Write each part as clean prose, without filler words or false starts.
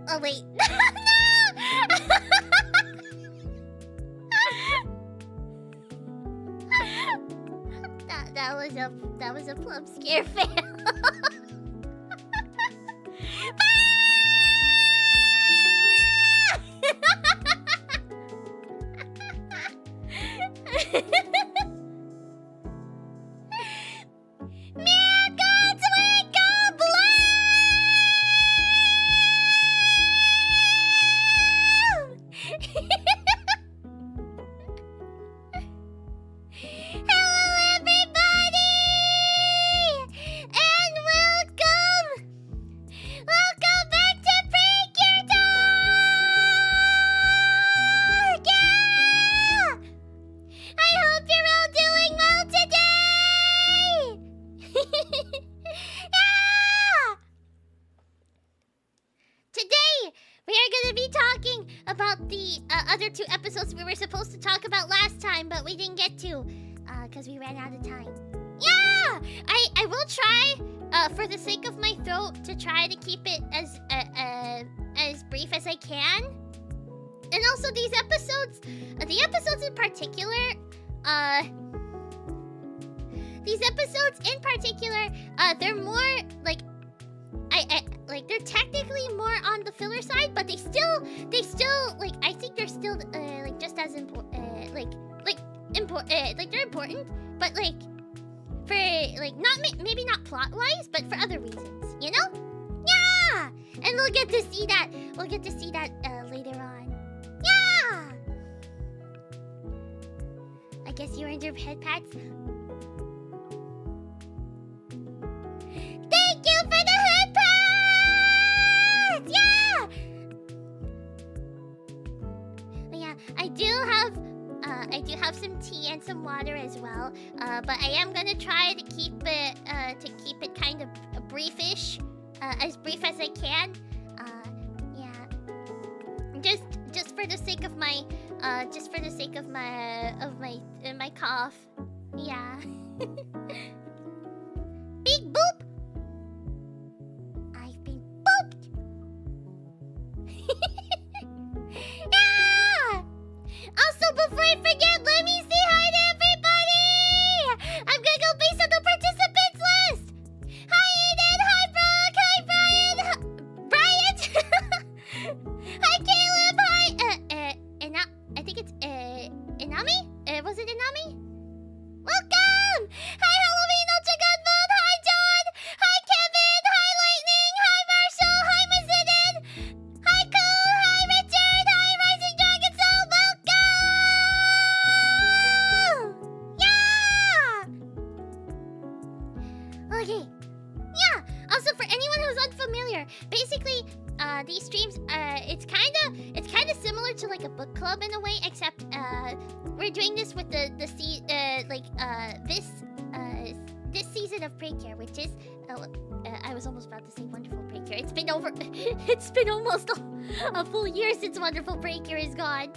Oh wait. No! that was a Plum scare fail. Other 2 episodes we were supposed to talk about last time, but we didn't get to, because we ran out of time. Yeah! I will try, for the sake of my throat, to try to keep it as brief as I can. And also these episodes, the episodes in particular, they're more, like, like, they're technically more on the filler side, but they still, like, I think they're still, like, just as important, like, they're important, but, like, for, like, maybe not plot-wise, but for other reasons, you know? Yeah! And we'll get to see that, later on. Yeah! I guess you earned your head pats. Thank you for the head pats! Yeah! Yeah, I do have some tea and some water as well. But I am gonna try to keep it kind of briefish, as brief as I can. Yeah. Just for the sake of my my cough. Yeah. Big boop. I've been booped. Yeah! Also, before I forget, let me say hi to everybody! I'm gonna go based on the participants list! Hi Aiden! Hi Brooke! Hi Brian! Hi Caleb! Hi, I think it's, Inami? Was it Inami? Welcome! Hi Halloween Ultra Good Mood! Hi John! Hi Kevin! Hi Lightning! Hi Marshall! Hi Mazidin! Hi Cole! Hi Richard! Hi Rising Dragon Soul! Welcome! Yeah! Okay. Yeah! Also, for anyone who's unfamiliar, basically, these streams, it's kinda similar to like a book club in a way, except, we're doing this with this season of Precure, which is, I was almost about to say Wonderful Precure. It's been almost a full year since Wonderful Precure is gone.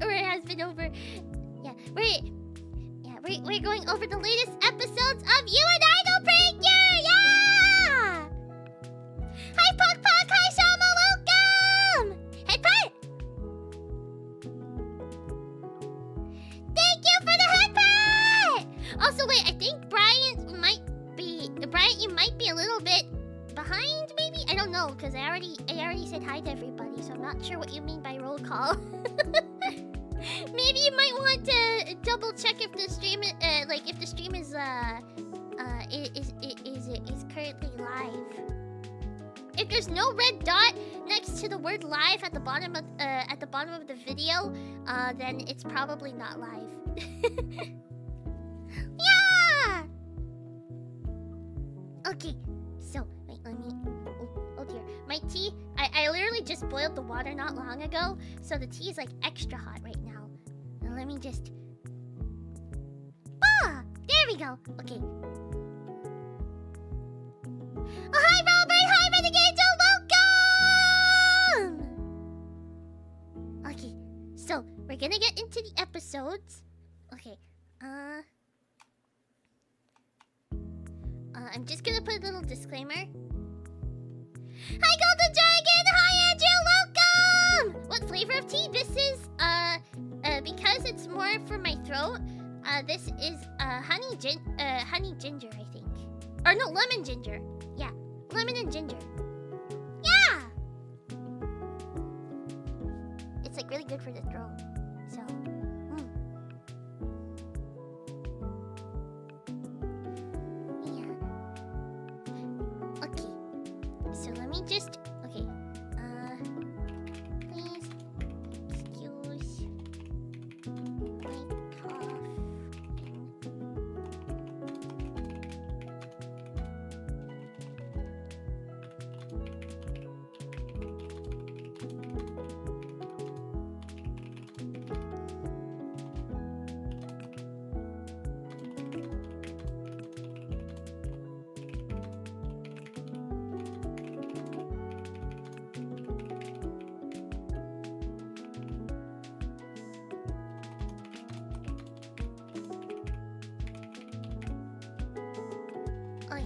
Or it has been over. Yeah, we're going over the latest episodes of You and Idol Precure! Yeah! Hi Puck Puck! Hi Shama! Welcome! Head pat! Thank you for the head pat! Also, wait, I think Brian, you might be a little bit behind, maybe? I don't know, because I already said hi to everybody, so I'm not sure what you mean by roll call. Maybe you might want to double check if the stream, if the stream is currently live. If there's no red dot next to the word live at the bottom of the video, then it's probably not live. Yeah! Okay, so wait, let me. Oh dear, my tea. I literally just boiled the water not long ago, so the tea is like extra hot right now. Now let me just. Ah, there we go. Okay. Oh, hi Robert! Hi Renegade! Welcome! Okay, so we're gonna get into the episodes. Okay, I'm just gonna put a little disclaimer. Hi, Golden Dragon! Hi, Andrew! Welcome! What flavor of tea? This is, because it's more for my throat, this is, honey ginger, I think. Or no, lemon ginger. Yeah, lemon and ginger. Yeah! It's, like, really good for the throat. So, yeah. Okay. So let me just... Okay. Please excuse my cough. Okay.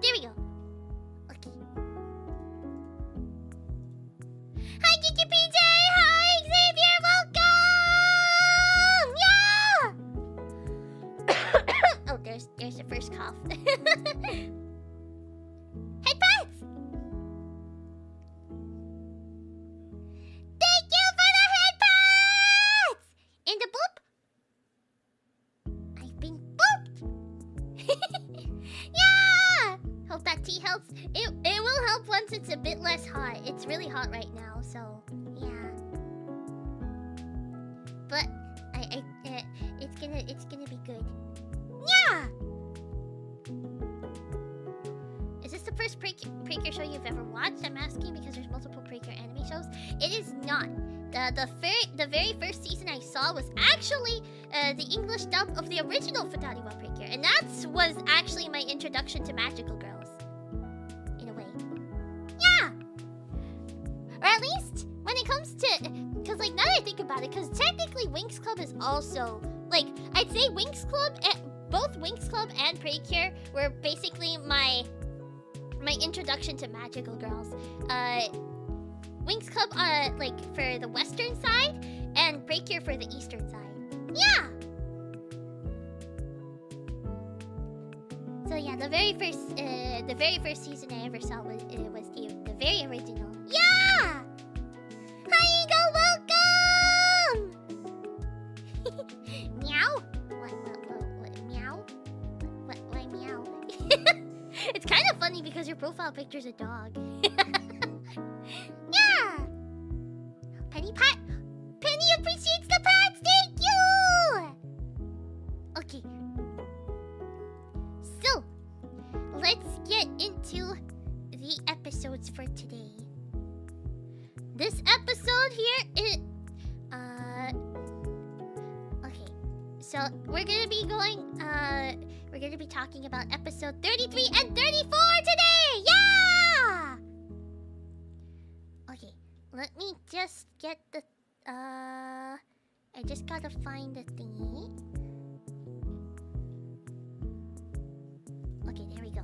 There we go. Okay. Hi, Kiki PJ! Hi, Xavier! Welcome! Yeah! Oh, there's the first cough. Headphones! Thank you for the headphones! And the boop. I've been booped. Yeah! Hope that tea helps. It will help once it's a bit less hot. It's really hot right now, so yeah. But it's gonna be good. Yeah. Is this the first Precure show you've ever watched? I'm asking because there's multiple Precure anime shows. It is not. The very first season I saw was actually the English dub of the original Futariwa Precure, and that was actually my introduction to magical girls, in a way. Yeah. Or at least when it comes to, because like now that I think about it, because technically Winx Club is also like, I'd say Winx Club, both Winx Club and Precure were basically my introduction to magical girls. Winx Club, like for the western side, and Precure for the eastern side. Yeah. So yeah, the very first season I ever saw was the very original. Yeah. Hi, Eagle, welcome. Meow. What? Meow. Why meow? It's kind of funny because your profile picture's a dog. Yeah! Penny Pat! Penny appreciates the pats! Thank you! Okay. So, let's get into the episodes for today. This episode here is... Okay. So, we're gonna be going... We're gonna be talking about episode 33 and 34 today! Yeah! Okay, let me just get the, I just gotta find the thingy. Okay, there we go.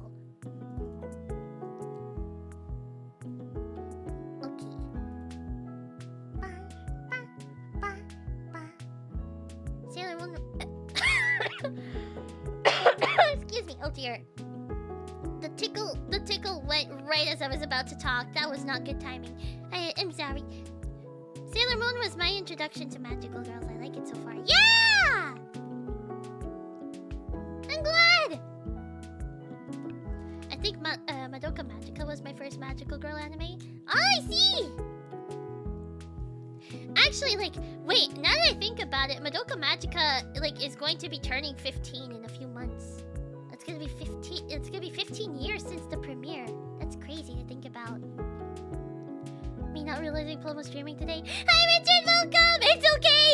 Okay. Sailor Moon... Excuse me, oh dear. The tickle went right as I was about to talk. That was not good timing. I'm sorry. Sailor Moon was my introduction to magical girls. I like it so far. Yeah! I'm glad! I think Madoka Magica was my first magical girl anime. Oh, I see! Actually, like, wait, now that I think about it, Madoka Magica, like, is going to be turning 15 in a few months. It's gonna be 15 years since the premiere. That's crazy to think about. Me not realizing Plum was streaming today. Hi, Richard, welcome! It's okay!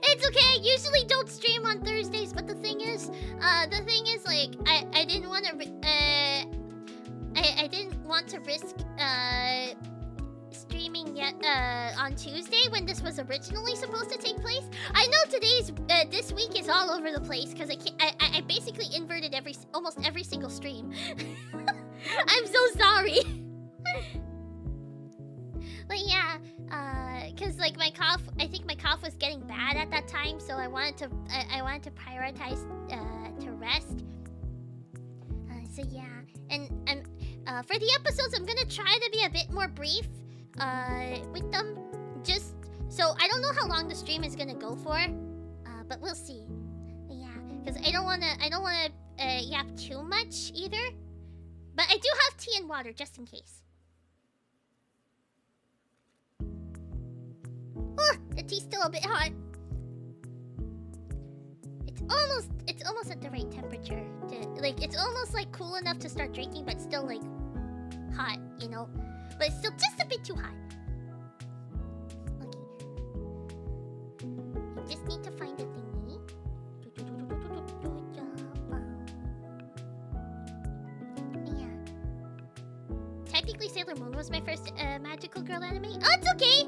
It's okay, I usually don't stream on Thursdays, but the thing is, like, I didn't want to risk streaming yet on Tuesday when this was originally supposed to take place. I know this week is all over the place because I basically inverted almost every single stream. I'm so sorry. But yeah, cause like my cough, I think my cough was getting bad at that time, so I wanted to prioritize to rest. So yeah, and for the episodes, I'm gonna try to be a bit more brief with them, just so I don't know how long the stream is gonna go for, but we'll see. Yeah, cause I don't wanna yap too much either, but I do have tea and water just in case. Oh, the tea's still a bit hot. It's almost at the right temperature. It's almost like cool enough to start drinking, but still like hot, you know. But it's still just a bit too hot. Okay. I just need to find the thingy. Yeah. Technically, Sailor Moon was my first magical girl anime. Oh, it's okay.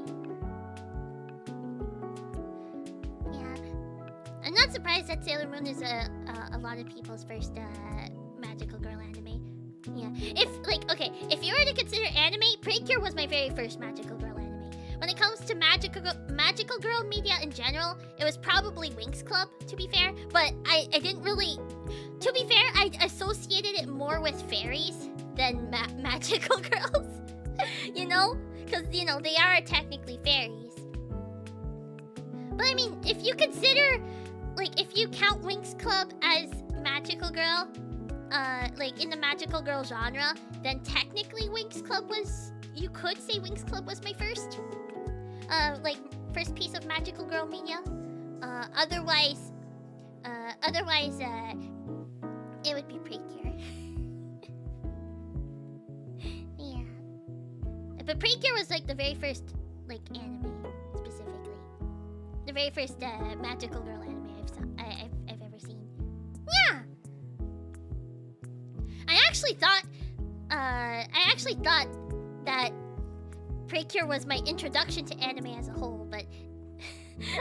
I'm not surprised that Sailor Moon is a lot of people's first magical girl anime. Yeah. If you were to consider anime, Precure was my very first magical girl anime. When it comes to magical girl media in general, it was probably Winx Club, to be fair. But I didn't really... To be fair, I associated it more with fairies than magical girls. You know? Because, you know, they are technically fairies. But I mean, if you consider... Like, if you count Winx Club as magical girl, like in the magical girl genre, then technically Winx Club was... You could say Winx Club was my first, first piece of magical girl media. Otherwise, it would be Precure. Yeah. But Precure was like the very first, like, anime, specifically. The very first magical girl anime I've ever seen. Yeah. I actually thought that Precure was my introduction to anime as a whole, but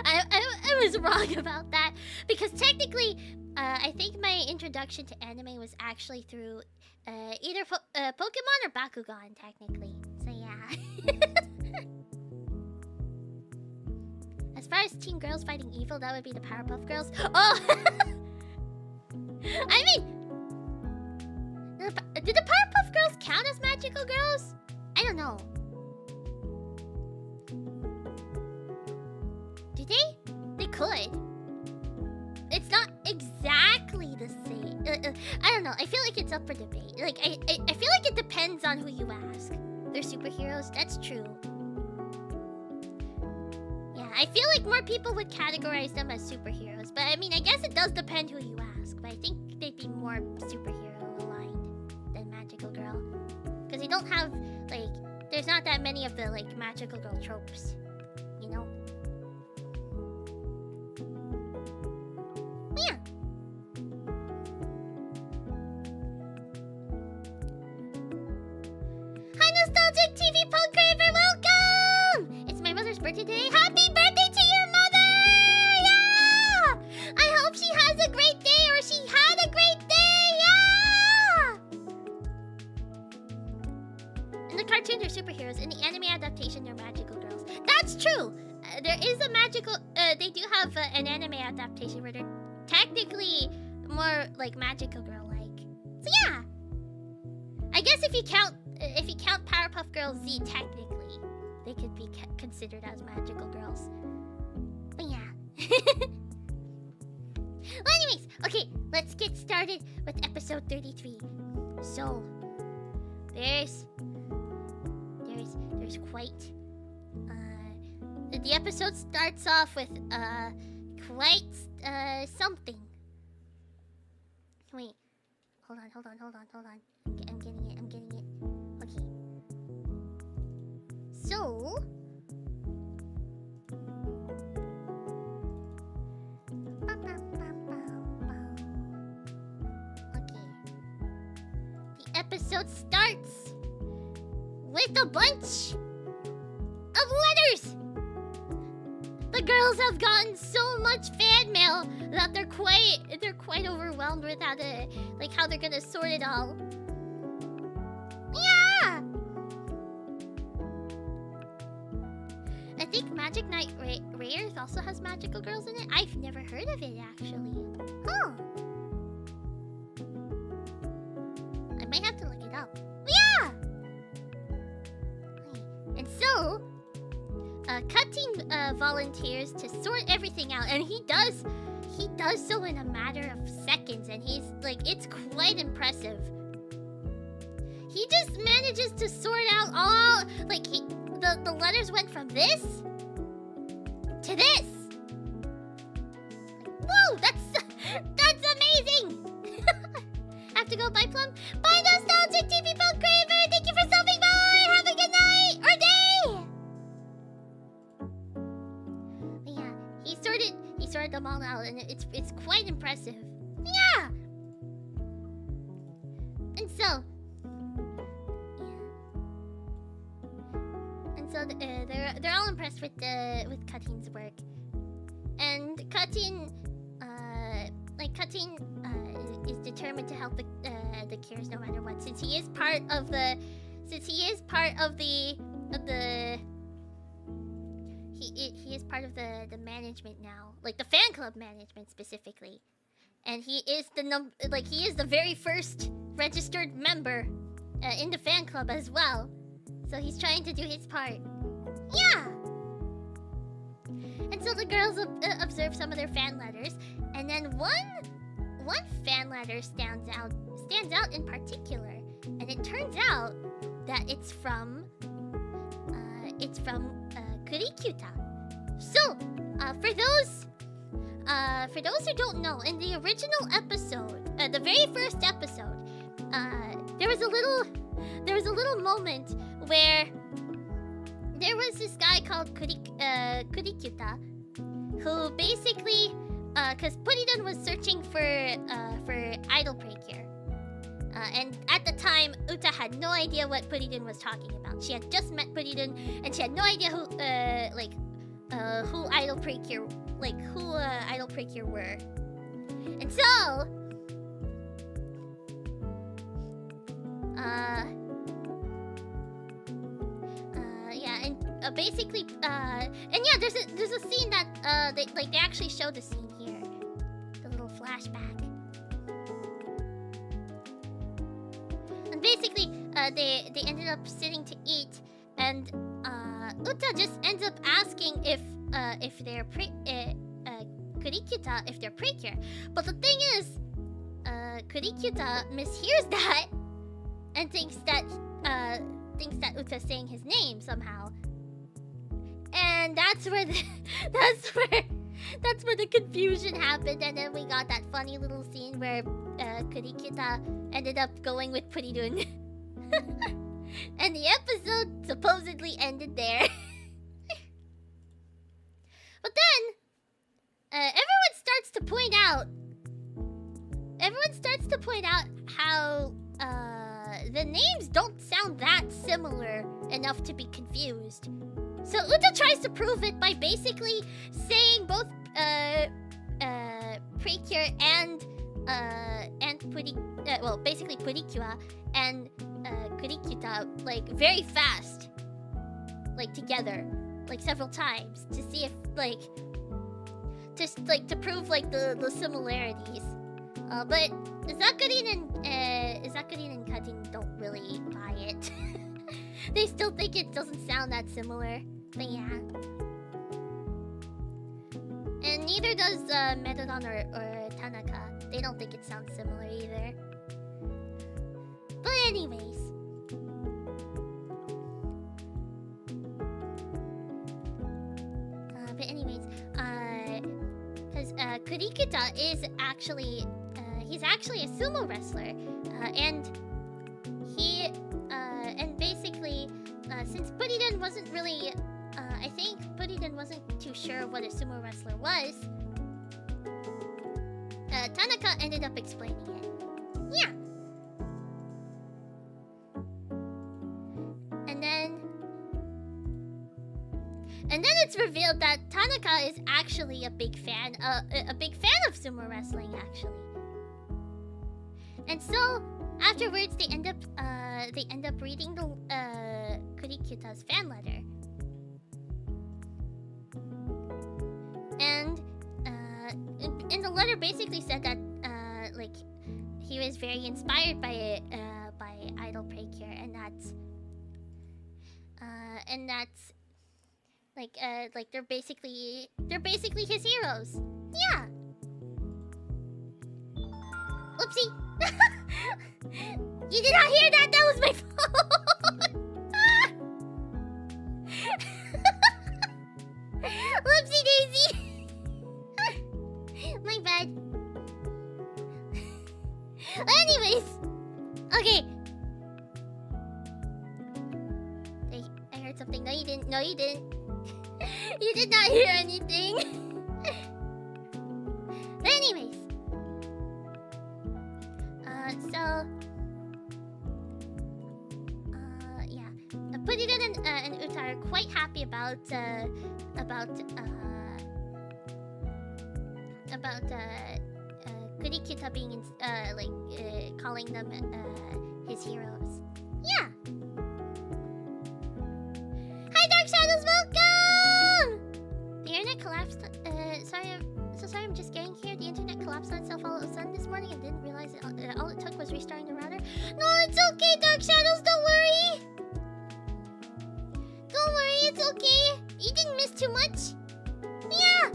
I was wrong about that, because technically I think my introduction to anime was actually through either Pokemon or Bakugan, technically. So yeah. As far as teen girls fighting evil, that would be the Powerpuff Girls. Oh! I mean... Did the Powerpuff Girls count as magical girls? I don't know. Do they? They could. It's not exactly the same. I don't know. I feel like it's up for debate. Like, I feel like it depends on who you ask. They're superheroes. That's true. I feel like more people would categorize them as superheroes, but I mean, I guess it does depend who you ask, but I think they'd be more superhero aligned than magical girl. Because they don't have, like, there's not that many of the, like, magical girl tropes, you know? Yeah. Hi, Nostalgic TV Pulcraver, welcome! It's my mother's birthday today. Happy birthday to your mother! Yeah! I hope she has a great day, or she had a great day! Yeah! In the cartoon, they're superheroes. In the anime adaptation, they're magical girls. That's true! There is a magical... they do have an anime adaptation where they're technically more, like, magical girl-like. So yeah! I guess if you count Powerpuff Girls Z, technically, they could be considered as magical girls. But yeah. Well, anyways, okay, let's get started with episode 33. So, there's quite... the episode starts off with, quite, something. Wait. Hold on. I'm getting it. Okay. So... Okay. The episode starts with a bunch of letters. The girls have gotten so much fan mail that they're quite overwhelmed with how they're gonna sort it all. Yeah. I think Magic Knight Rares also has magical girls in it. I've never heard of it actually. Huh. I might have to look it up. Yeah. And so, Cutting volunteers to sort everything out, and he does so in a matter of seconds, and he's like, it's quite impressive. He just manages to sort out all, like, the letters went from this to this. Whoa, that's amazing. I have to go buy Plum. Bye, Nostalgic TV Belt Craver. Thank you for stopping by. Have a good night or day. But yeah, he sorted them all out, and it's quite impressive. Yeah. And so, they're all impressed with Cutting's work, and Cutting is determined to help the Cures no matter what, since he is part of the management now, like the fan club management specifically, and he is the very first registered member in the fan club as well. So he's trying to do his part. Yeah! And so the girls observe some of their fan letters, and then one fan letter stands out in particular, and it turns out that it's from Kurikuta. So, for those who don't know, in the original episode, the very first episode, there was a little moment where there was this guy called Kurikuta, who basically, because Puridun was searching for idol Precure, and at the time, Uta had no idea what Puridun was talking about. She had just met Puridun, and she had no idea who idol Precure, who idol Precure were, and so. Basically, and yeah, there's a scene that they actually show the scene here, the little flashback, and basically, they ended up sitting to eat, and Uta just ends up asking if they're Kurikuta, if they're Precure, but the thing is, Kurikuta mishears that and thinks that Uta's saying his name somehow. And that's where the confusion happened, and then we got that funny little scene where Kurikuta ended up going with Puridun. And the episode supposedly ended there. But then everyone starts to point out how the names don't sound that similar enough to be confused. So Uta tries to prove it by basically saying both Precure and basically Purikua and Kurikuta, like, very fast, like, together, like, several times, to see if, like, to prove, like, the similarities. But Zakarin and Cutting don't really buy it. They still think it doesn't sound that similar. But yeah. And neither does Metodon or Tanaka. They don't think it sounds similar either. But anyways. Because Kurikuta is actually... he's actually a sumo wrestler. And he... and basically... since Puridun wasn't really... I think Puridun wasn't too sure of what a sumo wrestler was. Tanaka ended up explaining it. Yeah. And then it's revealed that Tanaka is actually a big fan of sumo wrestling, actually. And so afterwards, they end up reading the Kurikyuta's fan letter, and in the letter basically said that like he was very inspired by idol Precure, and that's like they're basically his heroes. Yeah. Oopsie. You did not hear that. That was my phone. Whoopsie daisy. My bad. Anyways, okay. I heard something. No, you didn't. No, you didn't. You did not hear anything. But anyways, yeah, Puridan and Uta are quite happy about Kurikyuta being calling them his heroes. Yeah. Hi, Dark Shadows, welcome! The internet collapsed. Sorry, I'm just getting here. The internet collapsed on itself all of a sudden this morning and didn't realize all it took was restarting the router. No, it's okay, Dark Shadows, don't worry. Don't worry, it's okay. You didn't miss too much. Yeah.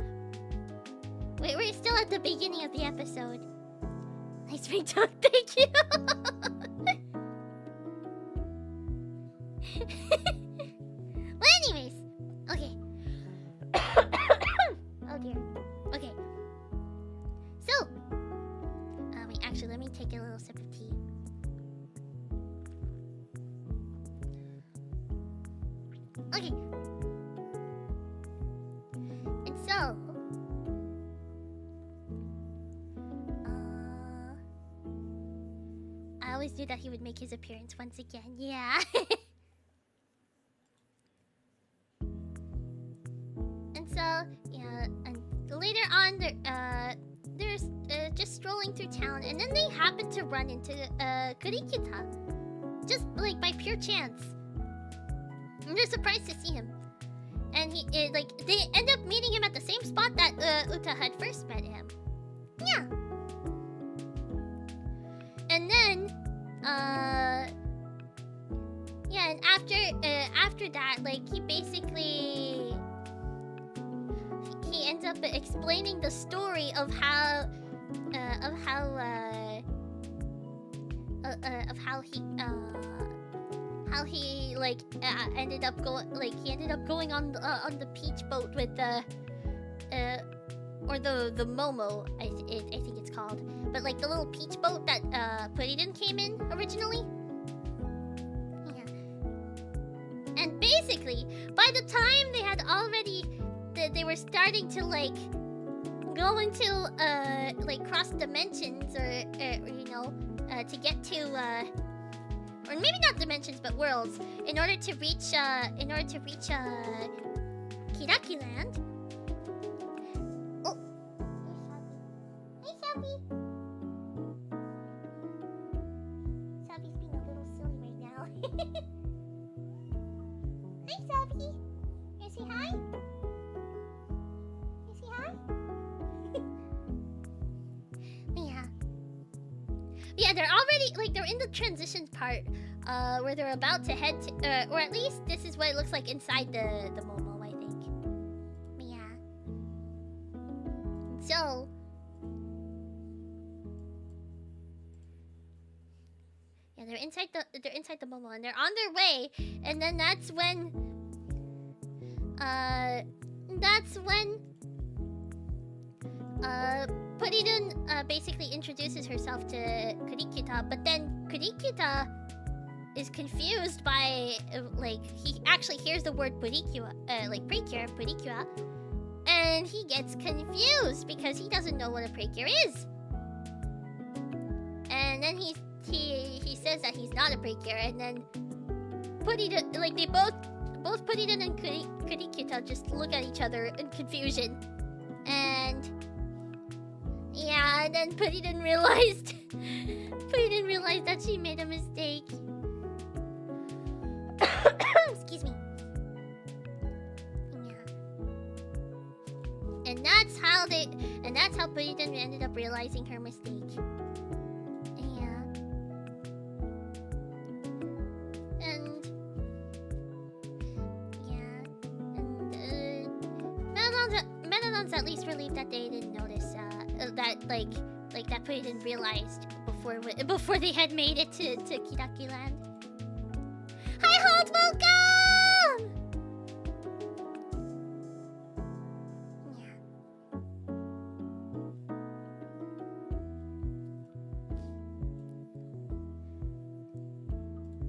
Wait, we're still at the beginning of the episode. Nice ringtone, thank you. Well, anyways, okay. Oh dear. Okay. So, wait, actually, let me take a little sip of tea. Okay. And so, I always knew that he would make his appearance once again. Yeah. And so, yeah, and later on, they're just strolling through town, and then they happen to run into Kurikyuta, just like by pure chance. And they're surprised to see him, and they end up meeting him at the same spot that Uta had first met him. Yeah. And then, yeah, and after that, like, he ends up explaining the story of how he ended up going on the peach boat with or the Momo, I think it's called, but like the little peach boat that Puridan came in originally. Yeah. And basically, by the time they had already, they were starting to like go into like cross dimensions or to get to or maybe not dimensions but worlds in order to reach Kiraki Land. Oh, hey Sabi. Sabi's being a little silly right now. Hi Sabi. You say hi? You say hi? Yeah, they're already, like, they're in the transition part, where they're about to head to, or at least this is what it looks like inside the Momo, I think. Yeah. So, yeah, they're inside the Momo, and they're on their way, and then that's when Puridan basically introduces herself to Kurikyuta, but then Kurikyuta is confused by, like, he actually hears the word Precure, and he gets confused because he doesn't know what a Precure is. And then he says that he's not a Precure, and then Puridan, like, both Puridan and Kurikita just look at each other in confusion. And yeah, and then Puridan realized that she made a mistake. Excuse me. Yeah. And that's how Puridan ended up realizing her mistake. Yeah. And yeah. And Metalon's at least relieved that they didn't notice that that Puridan realized before they had made it to Kiraki Land. Hi, Holt, welcome! Yeah.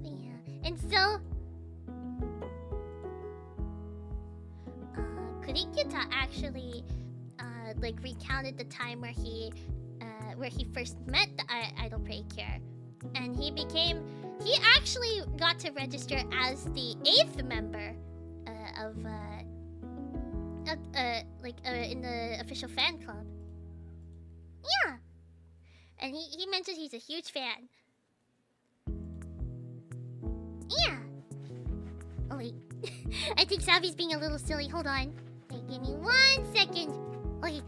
Yeah. And so Kurikita actually recounted the time where he first met the idol Precure, and he actually got to register as the 8th member in the official fan club. Yeah, and he mentioned he's a huge fan. Yeah. Oh wait, I think Savvy's being a little silly. Hold on. Wait, give me 1 second. Okay,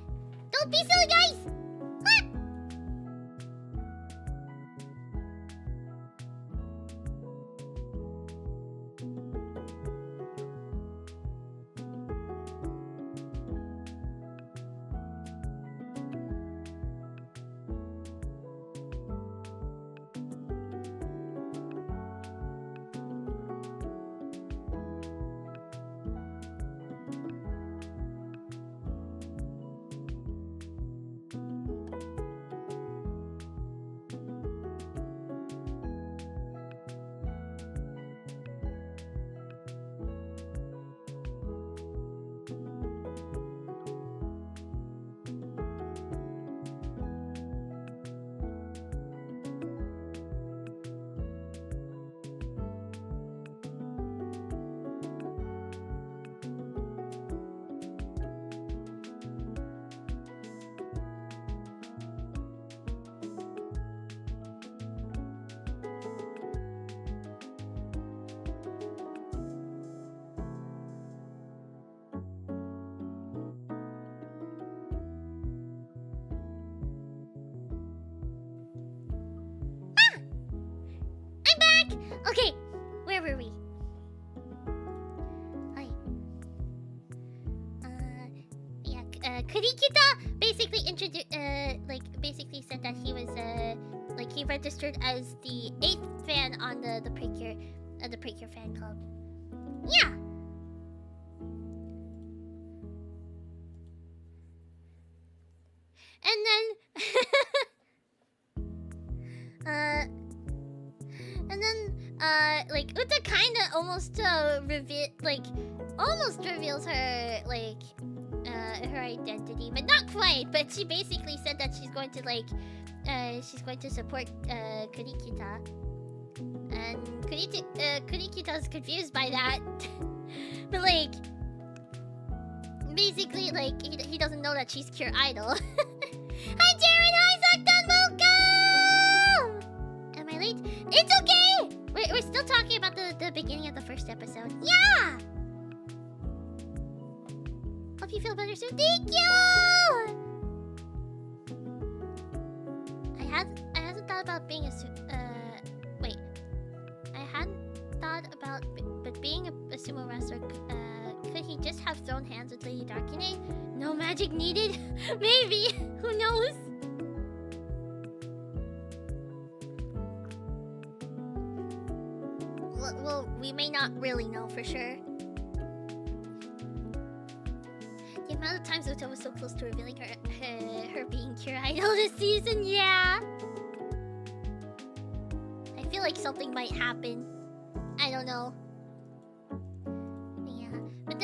don't be silly, guys. Ah! Okay, where were we? Hi. Kurikita basically basically said that he was he registered as the 8th fan on the Precure fan club. Yeah. And then Uta kind of almost reveals her her identity, but not quite. But she basically said that she's going to support Kurikita, and Kurikita's confused by that. But basically he doesn't know that she's Cure Idol. Hi Jared, hi Zakdan, welcome! Am I late? It's okay! We're still talking about the beginning of the first episode. Yeah! Hope you feel better soon. Thank you! I hadn't thought about being wait. I hadn't thought about but being a sumo wrestler, could he just have thrown hands with Lady Darkinade? No magic needed? Maybe. Who knows? Well, we may not really know for sure. The amount of times Uta was so close to revealing her being Cure Idol this season, yeah. I feel like something might happen. I don't know. Yeah, but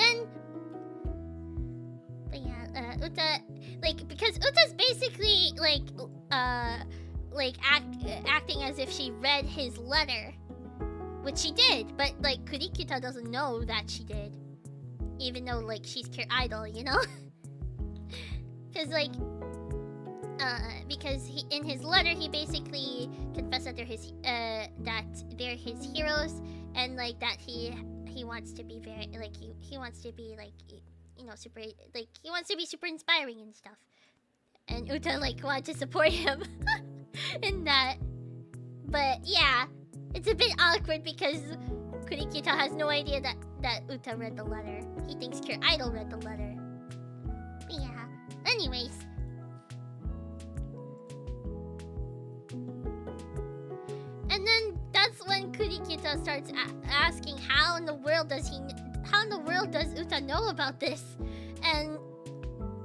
yeah, Uta, because Uta's basically acting as if she read his letter which she did, but like Kurikita doesn't know that she did, even though like she's pure idol, you know? Because like, because in his letter he basically confessed that they're his heroes, and like that he wants to be very like he wants to be like, you know, super, like he wants to be super inspiring and stuff, and Uta like wanted to support him in that. But yeah, it's a bit awkward because Kurikita has no idea that Uta read the letter. He thinks Pure Idol read the letter. But yeah. Anyways. And then that's when Kurikita starts asking how in the world does Uta know about this? And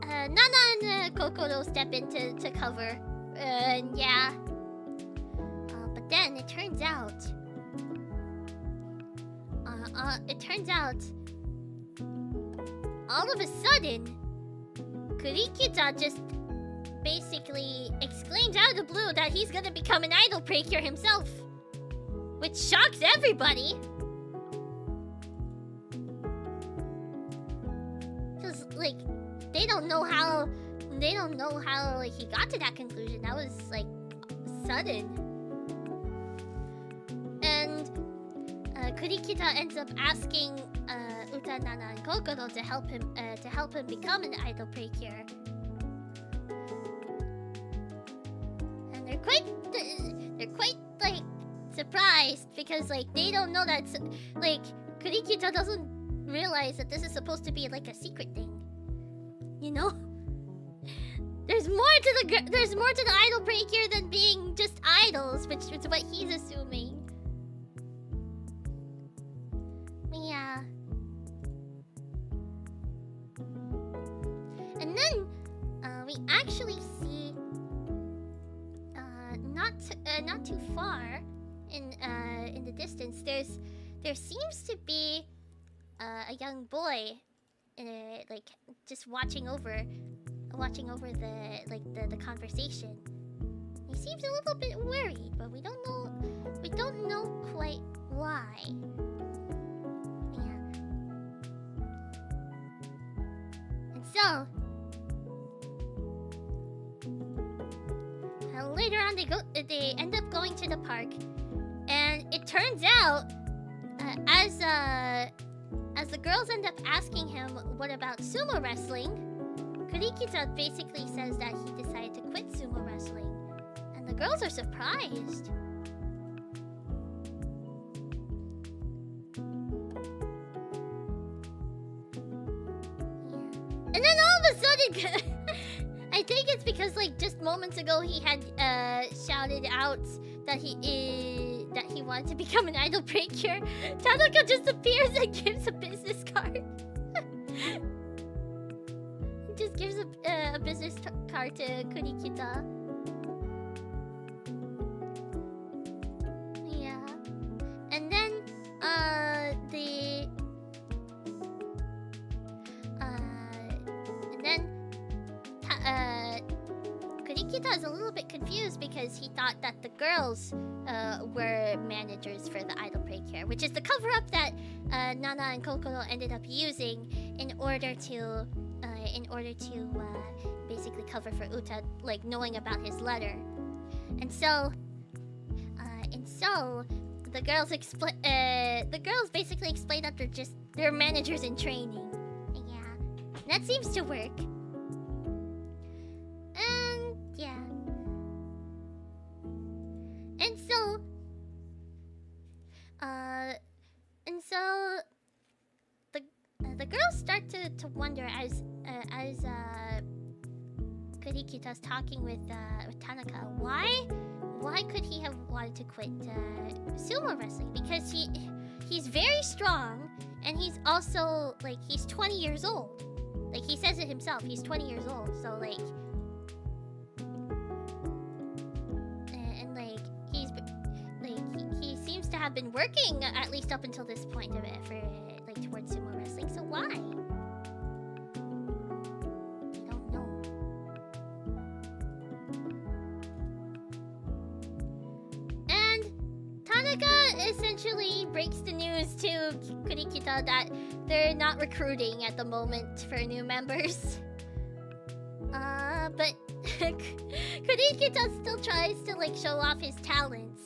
Nana and Kokoro step in to cover. And yeah. But then it turns out all of a sudden Kurikita just basically exclaims out of the blue that he's gonna become an idol Precure himself, which shocks everybody. Cause like they don't know how like he got to that conclusion. That was like sudden. And Kurikita ends up asking Uta, Nana, and Kokoro to help him become an idol Precure. And they're quite like surprised because like they don't know that like Kurikita doesn't realize that this is supposed to be like a secret thing. You know? There's more to the idol Precure than being just idols, which is what he's assuming. Yeah. And then we actually see not too far in the distance there seems to be a young boy like just watching over the conversation. He seems a little bit worried, but we don't know quite why. Yeah. And so later on they end up going to the park, and it turns out as the girls end up asking him what about sumo wrestling, Kurikita basically says that he decided to quit sumo wrestling, and the girls are surprised. Yeah. And then all of a sudden, I think it's because like just moments ago he had shouted out that he wanted to become an idol Precure. Tanaka just appears and gives a business card. Just gives a business card to Kurikita. Yeah. And then Kurikita is a little bit confused because he thought that the girls were managers for the idol Precure, which is the cover-up that Nana and Kokoro ended up using in order to basically cover for Uta, like knowing about his letter. And so the girls basically explain that they're managers in training. Yeah, and that seems to work. And yeah, and so the girls start to wonder as Kurikita's talking with Tanaka. Why could he have wanted to quit sumo wrestling? Because he's very strong, and he's also like he's 20 years old. Like he says it himself, he's 20 years old. So like, and like he seems to have been working at least up until this point of it for like towards sumo wrestling. So why? Kurikita essentially breaks the news to Kurikita that they're not recruiting at the moment for new members. But Kurikita still tries to like show off his talents.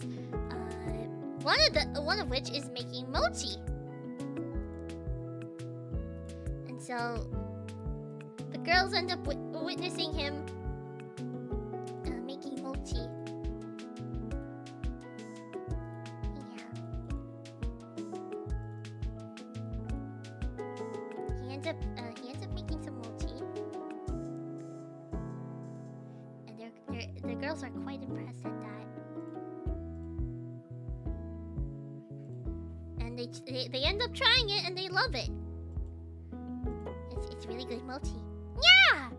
One of which is making mochi. And so the girls end up witnessing him making mochi. He ends up making some mochi, and the girls are quite impressed at that. And they end up trying it and they love it. It's really good mochi. Yeah.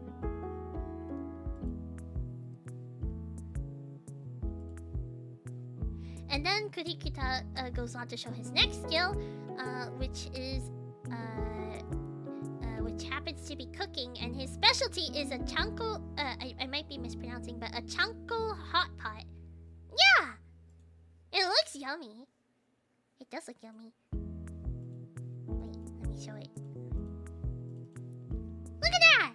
And then Kurikita goes on to show his next skill, which happens to be cooking, and his specialty is a chanko. I might be mispronouncing, but a chanko hot pot. Yeah, it looks yummy. It does look yummy. Wait, let me show it. Look at that!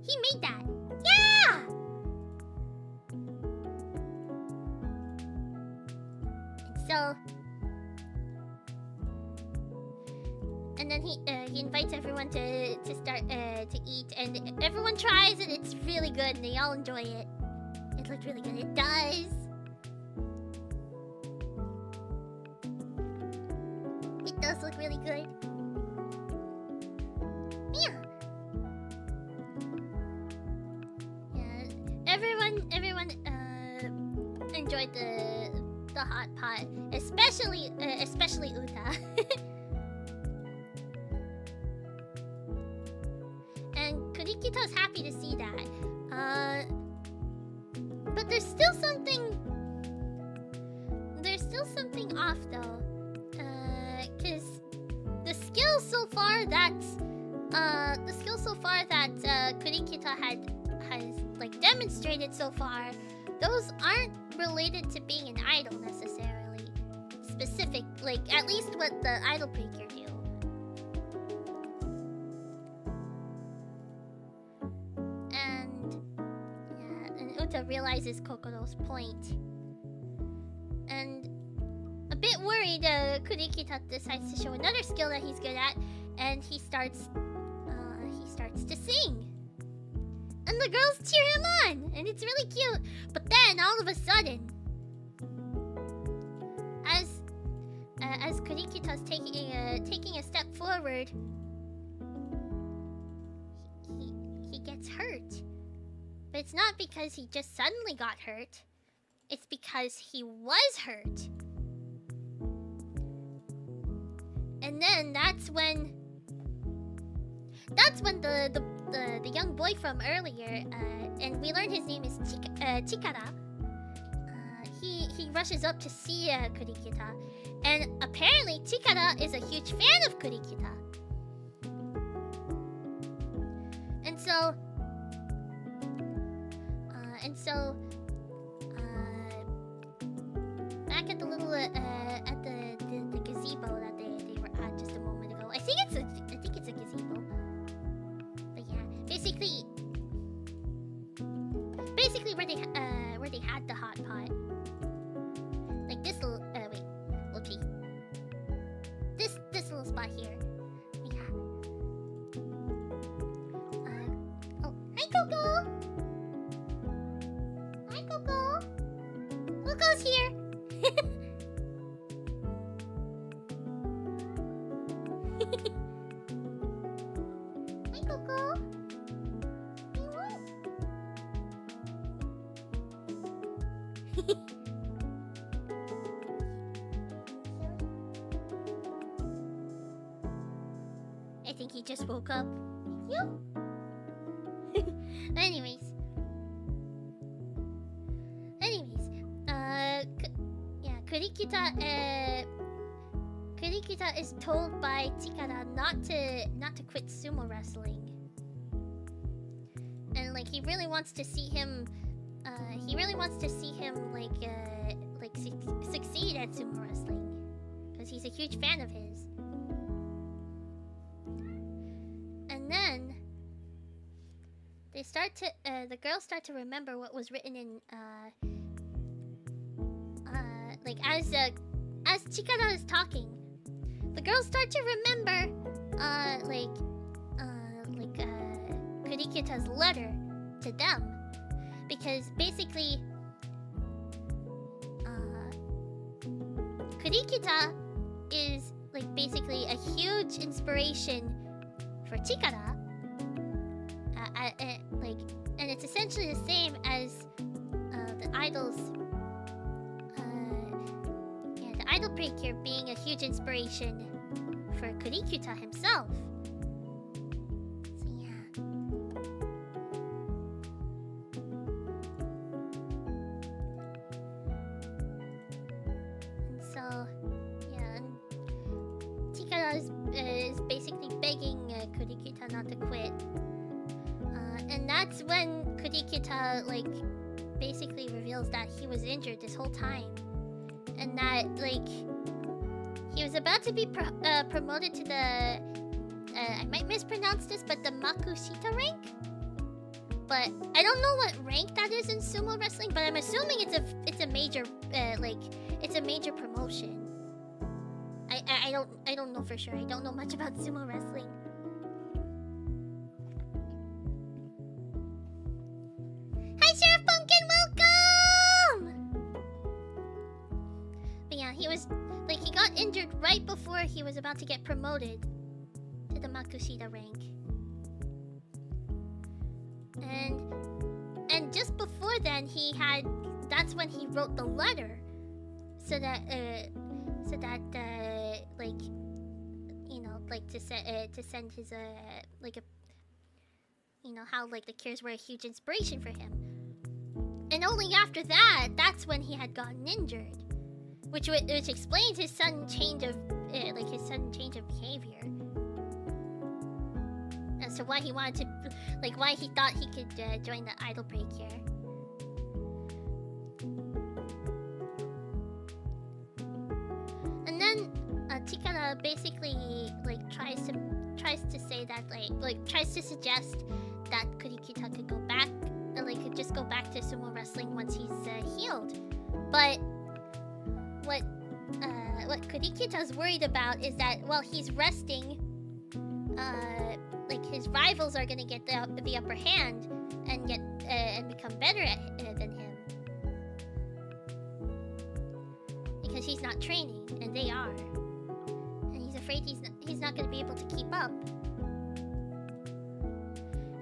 He made that. Yeah! And so, and then he invites everyone to start to eat, and everyone tries, and it's really good, and they all enjoy it. It looked really good. It does. It does look really good. Yeah. Yeah. Everyone enjoyed the hot pot, especially Uta. And Kurikita's happy to see that. But there's still something off though. Cause the skill so far that Kurikita has like demonstrated so far, those aren't related to being an idol necessarily. Specific, like at least what the idol Precure do. And Uta realizes Kokoro's point. And a bit worried, Kurikita decides to show another skill that he's good at, and he starts to sing. And the girls cheer him on, and it's really cute. But then, all of a sudden, as Kurikita's taking a step forward, he gets hurt. But it's not because he just suddenly got hurt. It's because he was hurt. And then that's when the young boy from earlier, and we learned his name is Chikara. He rushes up to see Kurikita, and apparently Chikara is a huge fan of Kurikita. And so back at the little at the gazebo that they were at just a moment ago. I think it's a gazebo. But yeah, basically where they had the hot pot. Like this little tree. This little spot here. Yeah. Oh, hi Coco. Hi Coco. Coco's here. Hi Coco. I think he just woke up. You? Anyways, Kurikita is told by Chikara not to quit sumo wrestling, and like he really wants to see him like succeed at sumo wrestling because he's a huge fan of his. And then the girls start to remember what was written in like as Chikara is talking, the girls start to remember Kurikita's letter to them, because basically Kurikita is like basically a huge inspiration for Chikara. And it's essentially the same as the idol's the idol Precure being a huge inspiration for Kurikuta himself. So yeah. And so yeah, and Chikara is basically begging Kurikuta not to quit. And that's when Kurikita like basically reveals that he was injured this whole time, and that like he was about to be promoted to the I might mispronounce this, but the Makushita rank. But I don't know what rank that is in sumo wrestling, but I'm assuming it's a major it's a major promotion. I don't know for sure. I don't know much about sumo wrestling. Hi, Sheriff Pumpkin, welcome! But yeah, he got injured right before he was about to get promoted to the Makushita rank. And just before then, that's when he wrote the letter, so that to send his how like the Cures were a huge inspiration for him. And only after that's when he had gotten injured, which explains his sudden change of behavior as to why he wanted to, why he thought he could join the idol Precure. And then Chikara basically tries to suggest that Kurikita could go back, could just go back to sumo wrestling once he's healed. But what Kurikita's worried about is that while he's resting, his rivals are gonna get the upper hand and become better than him, because he's not training and they are, and he's afraid he's not gonna be able to keep up.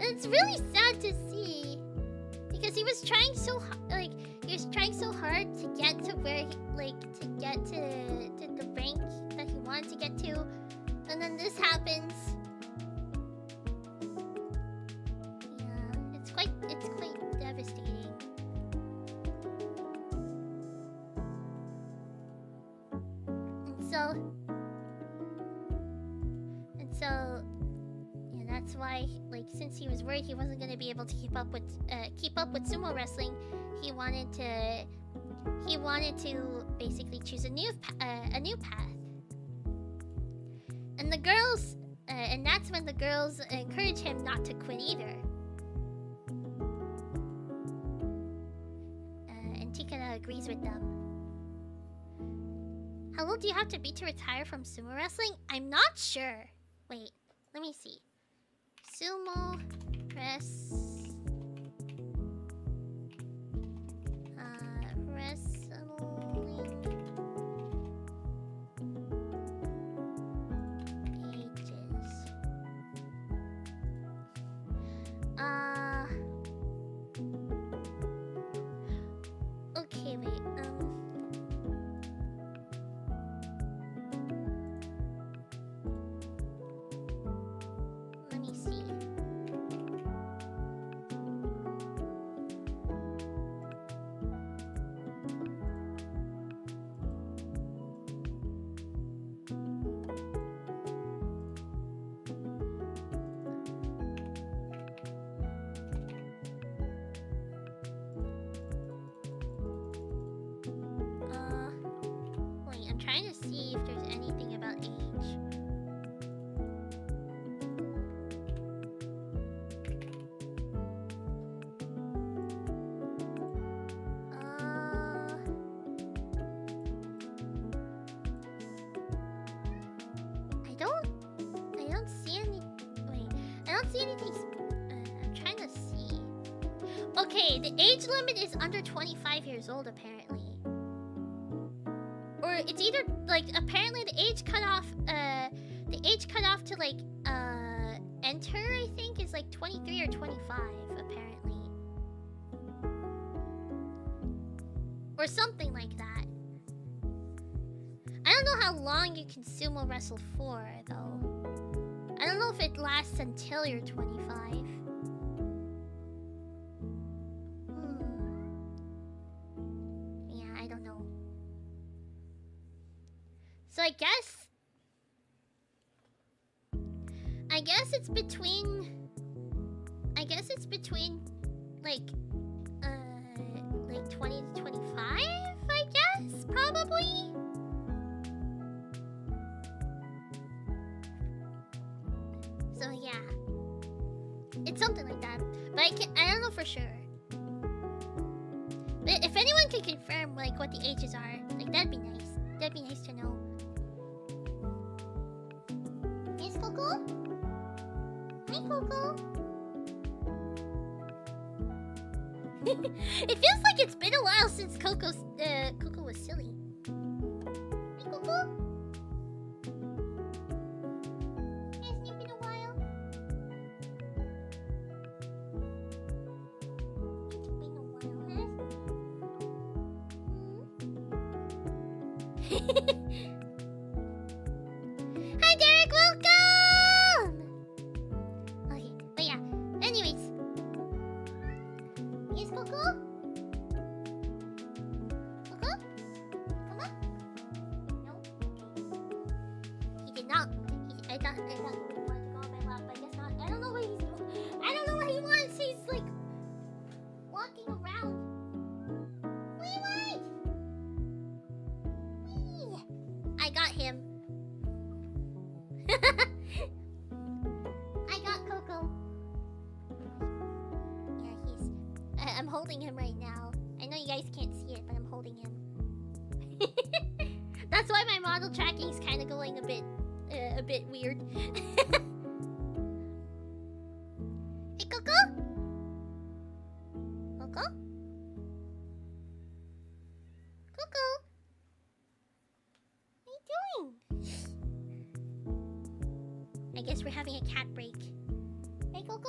And it's really sad to see, because he was trying so hard to get to where to get to the rank that he wanted to get to, and then this happens. Yeah, it's quite devastating. And so yeah, that's why, since he was worried he wasn't going to be able to keep up with sumo wrestling, he wanted to basically choose a new path. And the girls, and that's when the girls encourage him not to quit either. And Chikara agrees with them. How old do you have to be to retire from sumo wrestling? I'm not sure. Wait, let me see. Sumo wrestling ages. Okay, wait. Let me see. trying to see if there's anything about age. I don't see any. Wait, I don't see anything. I'm trying to see. Okay, the age limit is under 25 years old, apparently. Or it's either like apparently the age cutoff to like enter, I think, is like 23 or 25, apparently. Or something like that. I don't know how long you can sumo wrestle for, though. I don't know if it lasts until you're 25. Yeah, I don't know. So I guess it's between like 20 to 25, I guess, probably. So yeah, it's something like that, but I don't know for sure. But if anyone can confirm like what the ages are, like that'd be nice. That'd be nice to know. Yes, Coco? Hi, Coco. It feels like it's been a while since Coco was silly. Hi, Coco. Hasn't it been a while? It's been a while, huh? Hi, Derek. Welcome. Okay, but yeah. Anyways. Yes, Coco? Coco? Come on? No? Okay. He did not. I thought he wanted to go on my lap, but I guess not. I don't know what he's doing. I don't know what he wants. He's like walking around. Wait. Wee. I got him. I got Coco. Yeah, I'm holding him right now. I know you guys can't see it, but I'm holding him. That's why my model tracking is kind of going a bit weird. Hey, Coco? Coco? Coco? What are you doing? I guess we're having a cat break. Hey, Coco?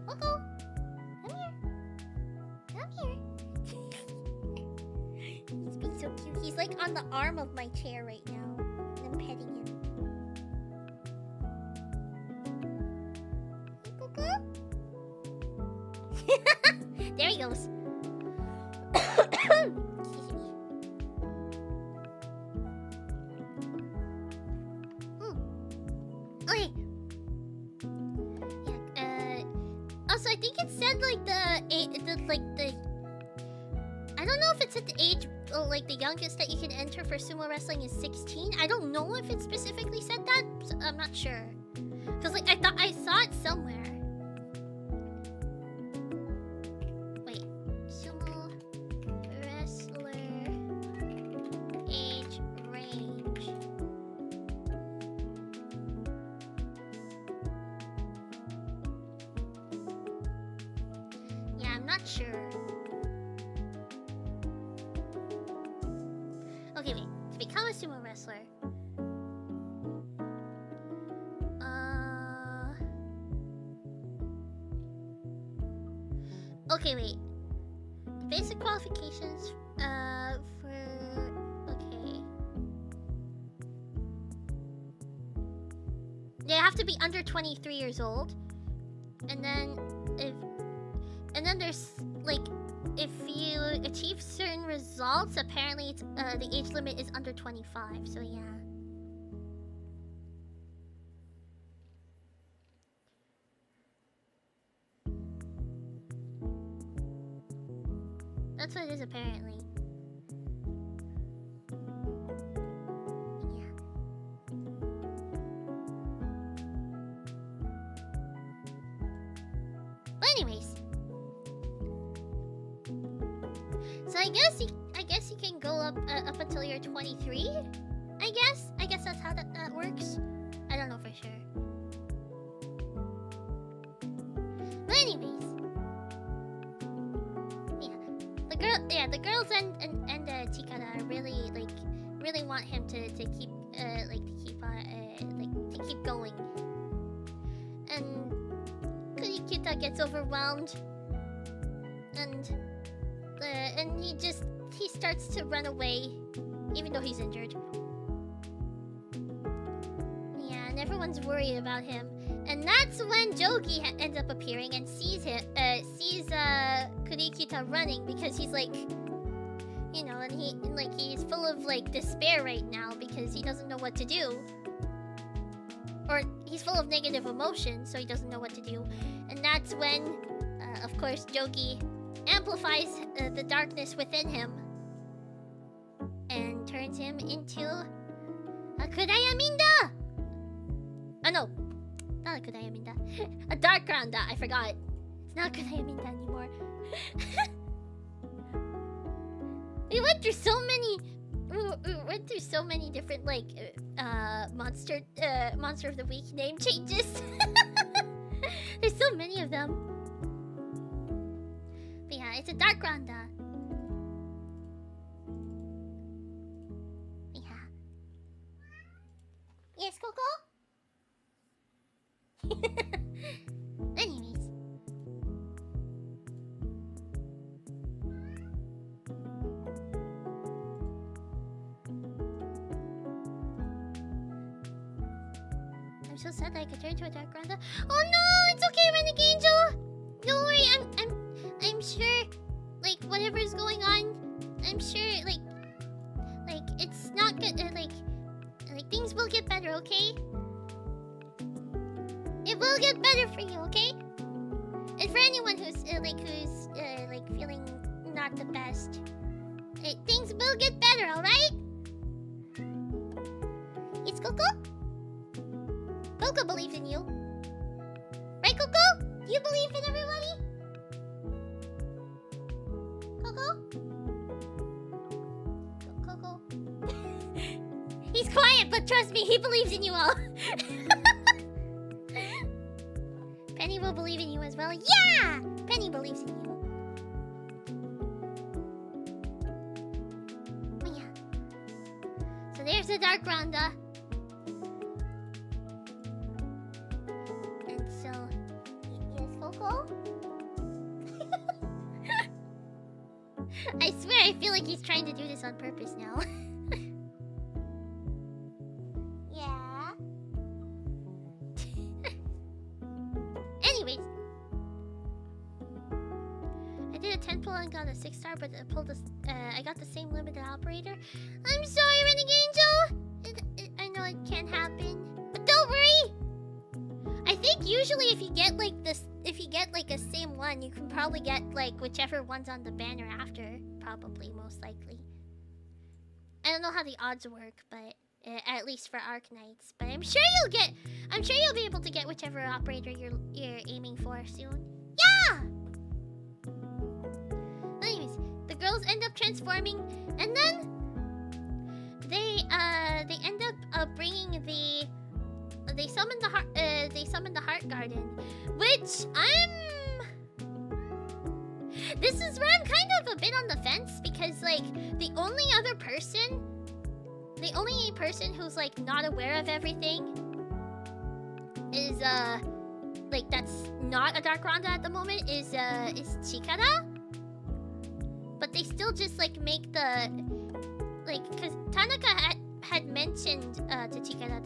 Coco, come here. Come here. He's being so cute. He's like on the arm of my chair right now. And I'm petting him. Hey, Coco. There he goes. Excuse me. Okay. Yeah, also I think it said like I don't know if it said the age, like the youngest that you can enter for sumo wrestling is 16. I don't know if it specifically said that. So I'm not sure. Cause like I thought I saw it somewhere. Wait, sumo wrestler age range. Yeah, I'm not sure. Okay, wait. To become a sumo wrestler. Okay, wait. The basic qualifications, okay. They have to be under 23 years old. And then there's like if you achieve certain results, apparently it's the age limit is under 25. So yeah. That's what it is, apparently. Yeah. But anyways. So I guess you can go up until you're 23. I guess that's how that works. I don't know for sure. But anyways, the girls and Chikara really want him to keep going. And Kurikuta gets overwhelmed, and he starts to run away, even though he's injured. Yeah, and everyone's worried about him. And that's when Jogi ends up appearing and sees Kurikuta running, because he's like, you know, and he's full of like despair right now because he doesn't know what to do. Or he's full of negative emotions, so he doesn't know what to do. And that's when, of course, Jogi amplifies the darkness within him and turns him into a Kudayaminda! Oh no, not a Kudayaminda. A Dark Grounda, I forgot. It's not Kudayaminda anymore. We went through so many different like monster of the week name changes. There's so many of them. But yeah, it's a Dark Grounda. Yeah. Yes, Coco? Anyways. I'm so sad that I could turn to a Dark Grounda. Oh no, it's okay, Renegade Angel. Don't worry, I'm sure, like, whatever's going on, I'm sure, like it's not good, like things will get better, okay? It will get better for you, okay? And for anyone who's feeling not the best, things will get better, alright? It's Coco? Coco believes in you. Right, Coco? Do you believe in everybody? Coco? Coco? He's quiet, but trust me, he believes in you all. Penny will believe in you as well. Yeah! Penny believes in you. Oh yeah. So there's the Dark Grounda. And so... Yes, Coco? I swear, I feel like he's trying to do this on purpose now. Yeah. Anyways, I did a 10 pull and got a 6-star, but I got the same limited operator. I'm sorry, Renegade Angel. I know it can't happen, but don't worry. I think usually if you get like this, if you get like a same one, you can probably get like whichever one's on the banner after. Probably, most likely. I don't know how the odds work, but at least for Arknights. But I'm sure you'll be able to get whichever operator you're aiming for soon. Yeah. Anyways, the girls end up transforming, and then they end up bringing they summon the heart garden, which this is where I'm kind of a bit on the fence, because like the only person who's like not aware of everything is like that's not a Dark Grounda at the moment is Chikara. But they still just like make the like, because Tanaka had mentioned to Chikara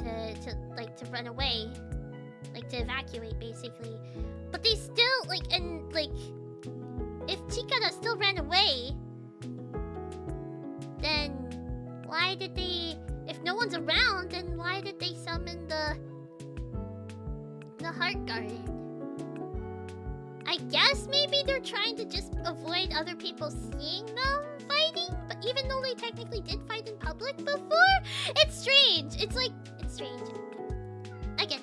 to run away, like to evacuate basically. But they still like, and like if Chikara still ran away, then why did they, if no one's around, then why did they summon the heart garden? I guess maybe they're trying to just avoid other people seeing them fighting, but even though they technically did fight in public before, it's strange. It's strange. Again,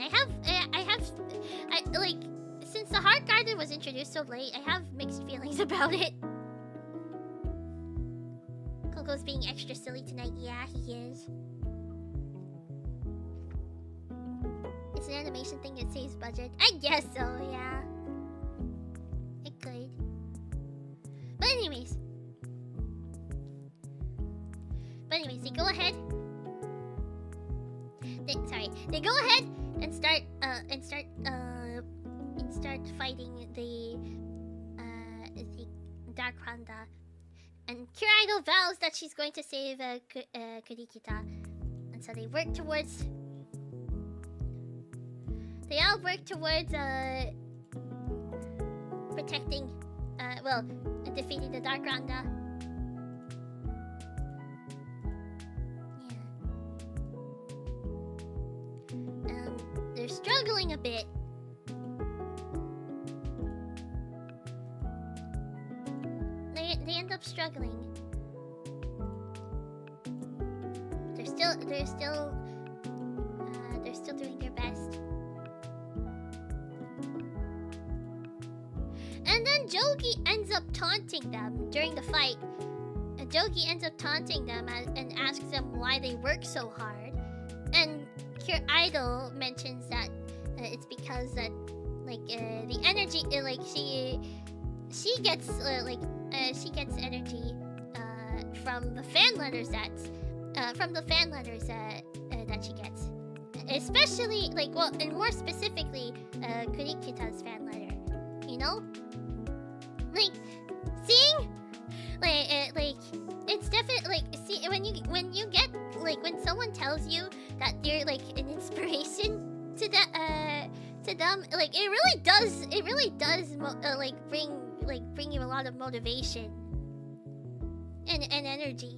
like, since the Heart Garden was introduced so late, I have mixed feelings about it. Coco's being extra silly tonight. Yeah, he is. It's an animation thing that saves budget. I guess so, yeah. It could. But anyways, they go ahead. They go ahead and start fighting the Dark Panda. And Pure Idol vows that she's going to save Kurikita. And so they work towards... They all work towards protecting, defeating the Dark Panda. Yeah. They're struggling a bit. They end up struggling. They're still doing their best. And then Jogi ends up taunting them during the fight. Jogi ends up taunting them and asks them why they work so hard. And Pure Idol mentions that it's because that the energy she gets energy from the fan letters that she gets, especially and more specifically Kurikita's fan letter. You know, seeing it's definitely see when you get when someone tells you that they're an inspiration to them, it really does bring you a lot of motivation and energy.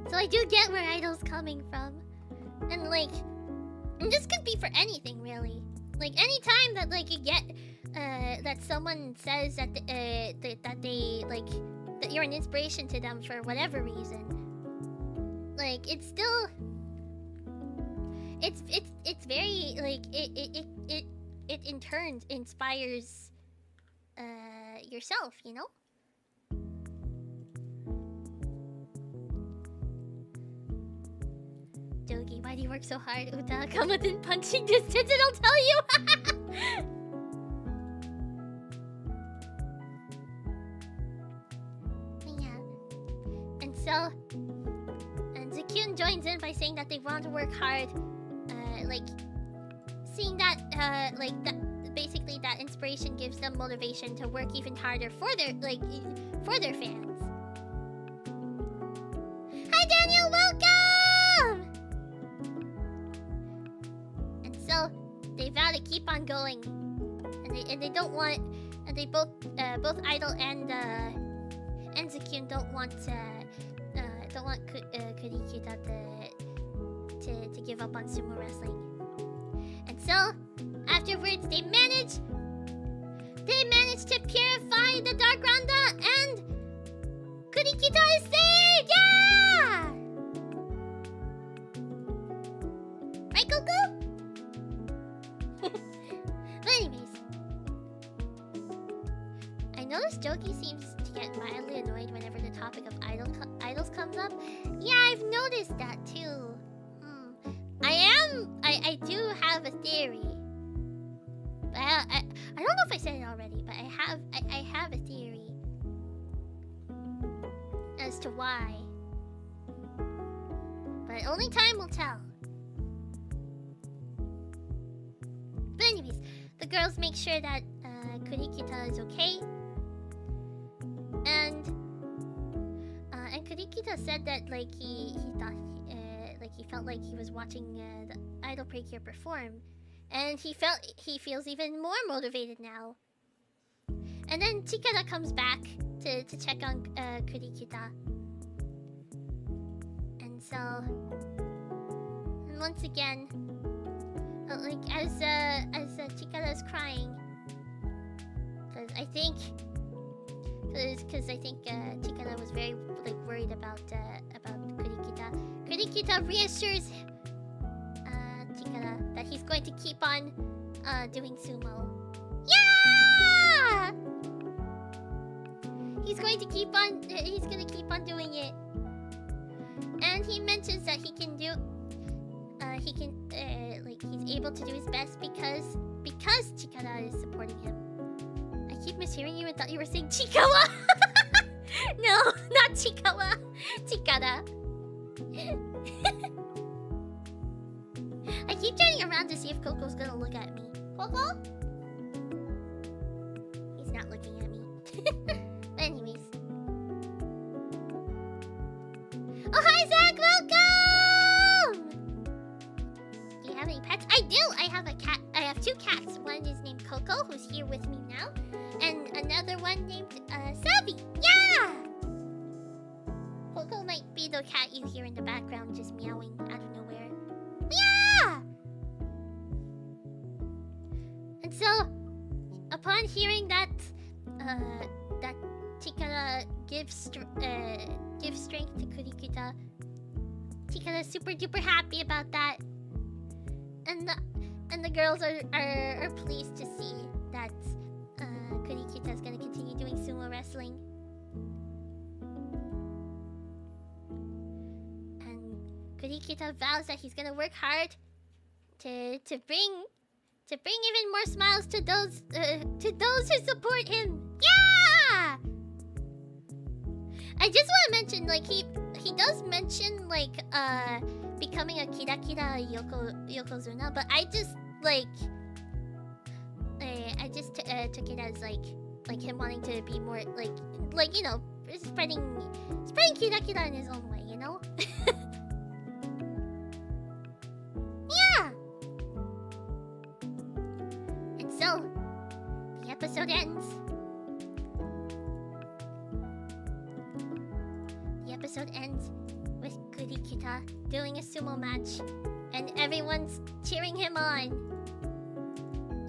So I do get where Idol's coming from, and this could be for anything really. Anytime that you get that someone says that that you're an inspiration to them for whatever reason, it's still it's very it in turn inspires yourself, you know? Dogi, why do you work so hard? Uta, come within punching distance and I'll tell you! Yeah. And so... And Zakyun joins in by saying that they want to work hard. Seeing that, that basically that inspiration gives them motivation to work even harder for their fans. Hi Daniel, welcome! And so they vow to keep on going, and they don't want, and they both Idol and Zakyun don't want Kurikita to give up on sumo wrestling. And so, afterwards, they manage to purify the Dark Randa, and Kurikita is saved! Yeah! Right, Coco? But anyways, I noticed Jogi seems to get mildly annoyed whenever the topic of idols comes up. Yeah, I've noticed that too. I do have a theory. But I don't know if I said it already, but I have a theory as to why. But only time will tell. But anyways, the girls make sure that Kurikita is okay. And Kurikita said that he thought he felt like he was watching the idol Precure perform, and he feels even more motivated now. And then Chikara comes back to check on Kurikita, and so once again, as Chikara Chikara's crying. Because I think Chikara was very like worried about Kurikita. Kurikita reassures Chikara that he's going to keep on doing sumo. Yeah! He's going to keep on doing it. And he mentions that he can do like he's able to do his best because Chikara is supporting him. I keep mishearing you and thought you were saying Chikawa. No, not Chikawa. Chikara. I keep turning around to see if Coco's gonna look at me. Coco? He's not looking at me. But anyways. Oh, hi, Zach! Welcome! Do you have any pets? I do! I have a cat. I have two cats. One is named Coco, who's here with me now. And another one named, Savvy. Yeah! Coco might be the cat you hear in the background just meowing out of nowhere. Yeah! And so, upon hearing that Chikara gives strength to Kurikita, Chikara's super duper happy about that. And the girls are pleased to see that Kurikita's gonna continue doing sumo wrestling. And Kurikita vows that he's gonna work hard to bring even more smiles to those who support him. Yeah! I just want to mention, like, he does mention, like, becoming a Kira Kira Yokozuna, but I just, like, I just took it as, like him wanting to be more, like, you know, spreading Kira Kira in his own way, you know? Yeah! And so, the episode ends. The episode ends with Kurikita doing a sumo match, and everyone's cheering him on.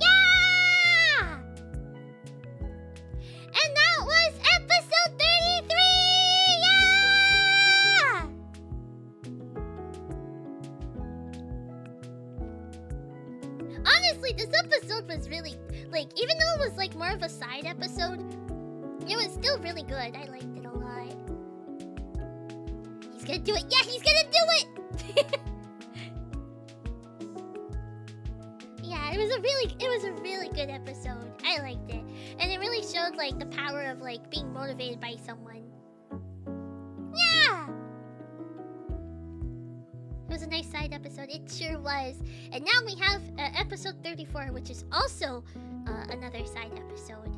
Yeah! And that was episode 33! Yeah! Honestly, this episode was really, like, even though it was like more of a side episode, it was still really good. I liked it a lot. He's gonna do it. Yeah, he's gonna do it. Yeah, it was a really good episode. I liked it, and it really showed like the power of like being motivated by someone. Yeah, it was a nice side episode. It sure was. And now we have episode 34, which is also another side episode.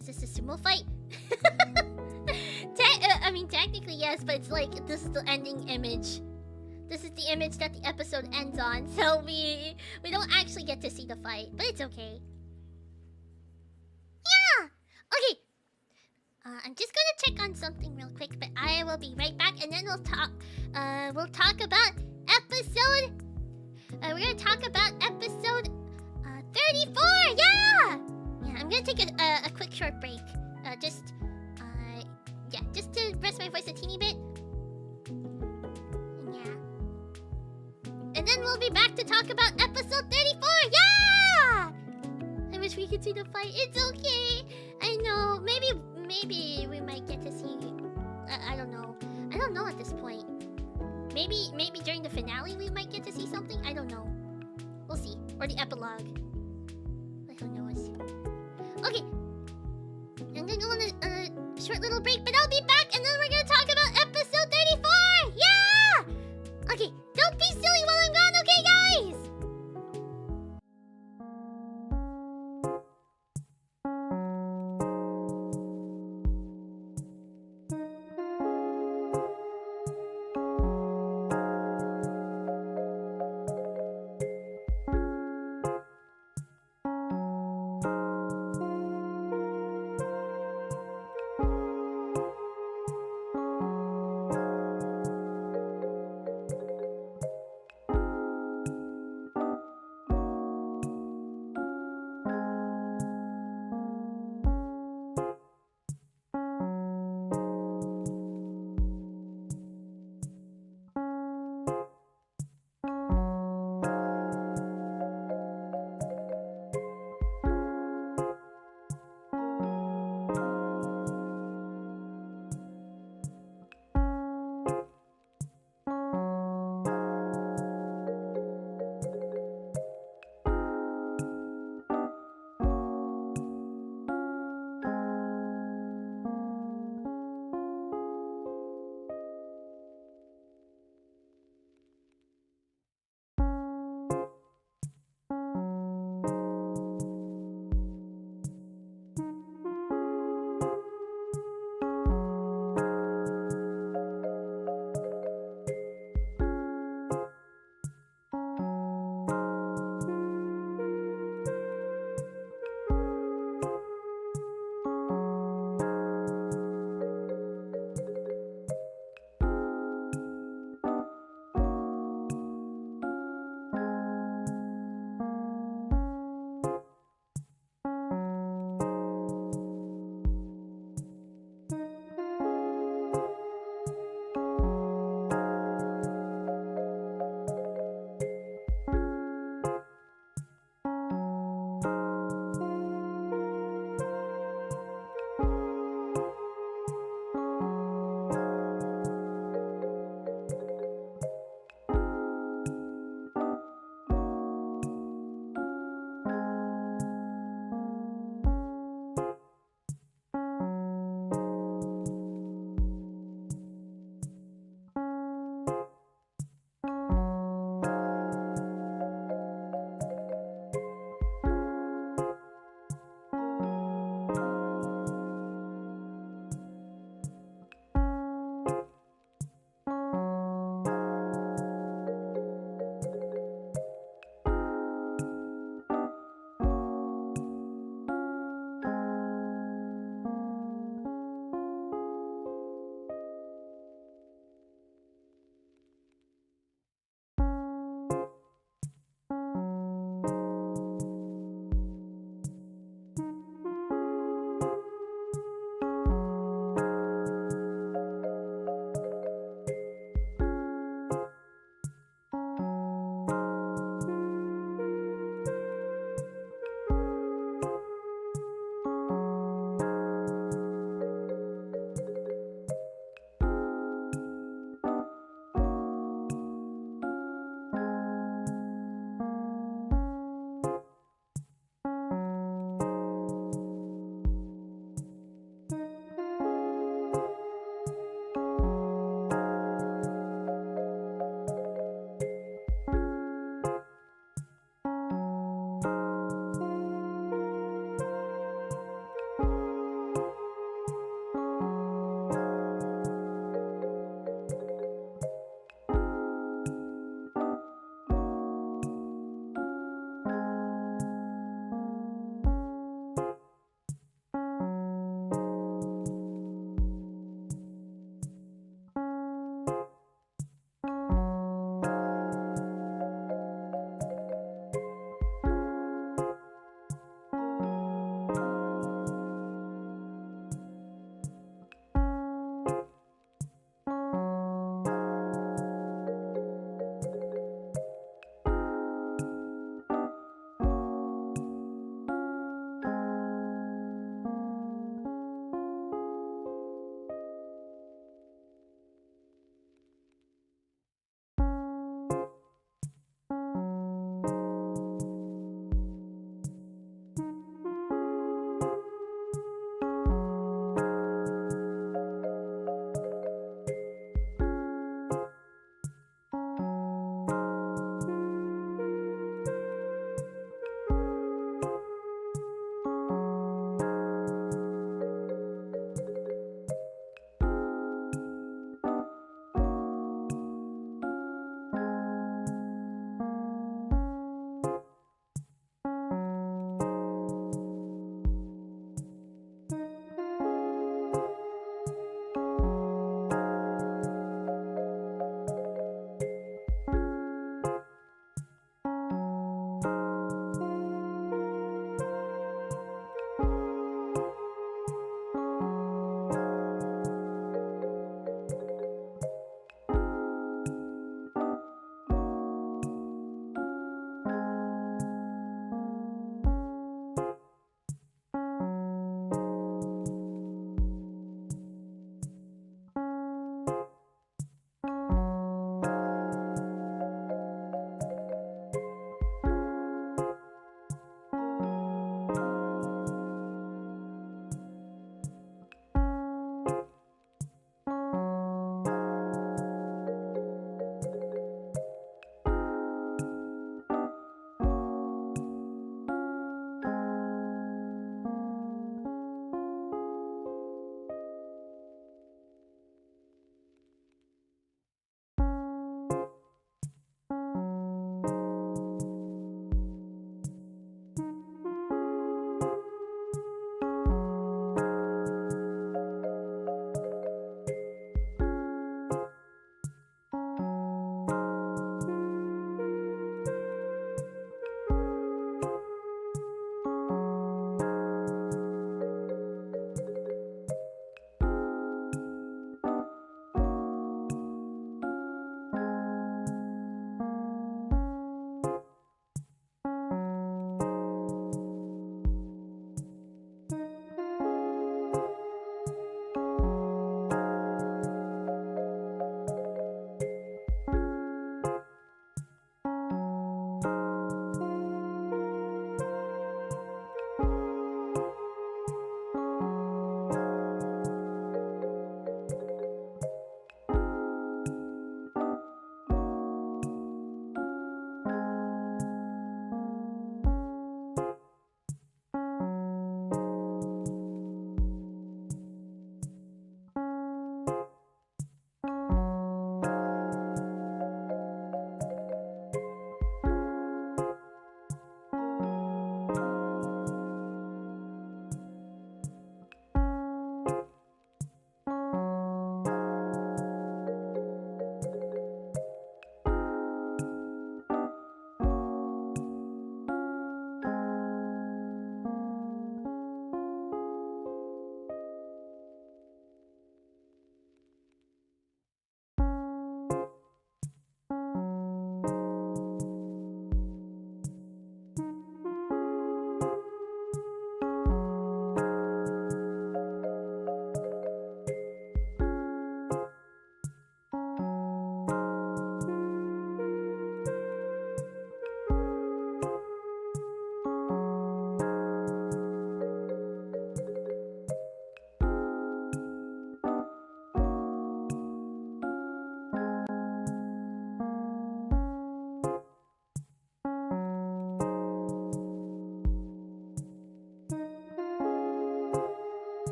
Is this a sumo fight? I mean, technically yes, but it's like this is the ending image. This is the image that the episode ends on, so we don't actually get to see the fight, but it's okay. Yeah. Okay. I'm just gonna check on something real quick, but I will be right back, and then we'll talk. We'll talk about episode. We're gonna talk about episode 34. Yeah. Yeah, I'm gonna take a quick short break. Just to rest my voice a teeny bit. Yeah. And then we'll be back to talk about episode 34. Yeah! I wish we could see the fight. It's okay. I know. Maybe we might get to see. I don't know. I don't know at this point. Maybe during the finale we might get to see something. I don't know. We'll see. Or the epilogue. Who knows? Okay. I'm gonna go on a short little break, but I'll be back, and then we're gonna talk about episode 34! Yeah! Okay, don't be silly while I'm gone, okay, guys?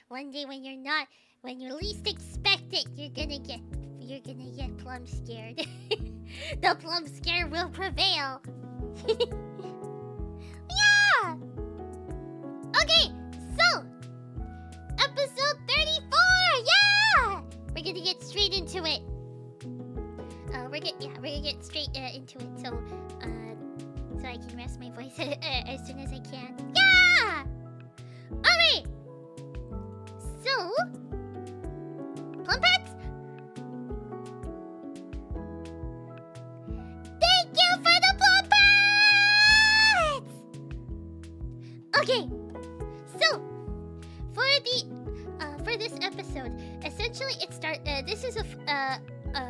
One day when when you least expect it, you're gonna get Plum scared. The Plum scare will prevail. Yeah. Okay, so episode 34. Yeah, we're gonna get straight into it. We're gonna get straight into it. So I can rest my voice as soon as I can. Yeah. All right. So, Plum Pets, thank you for the Plum Pets! Okay, so for this episode, essentially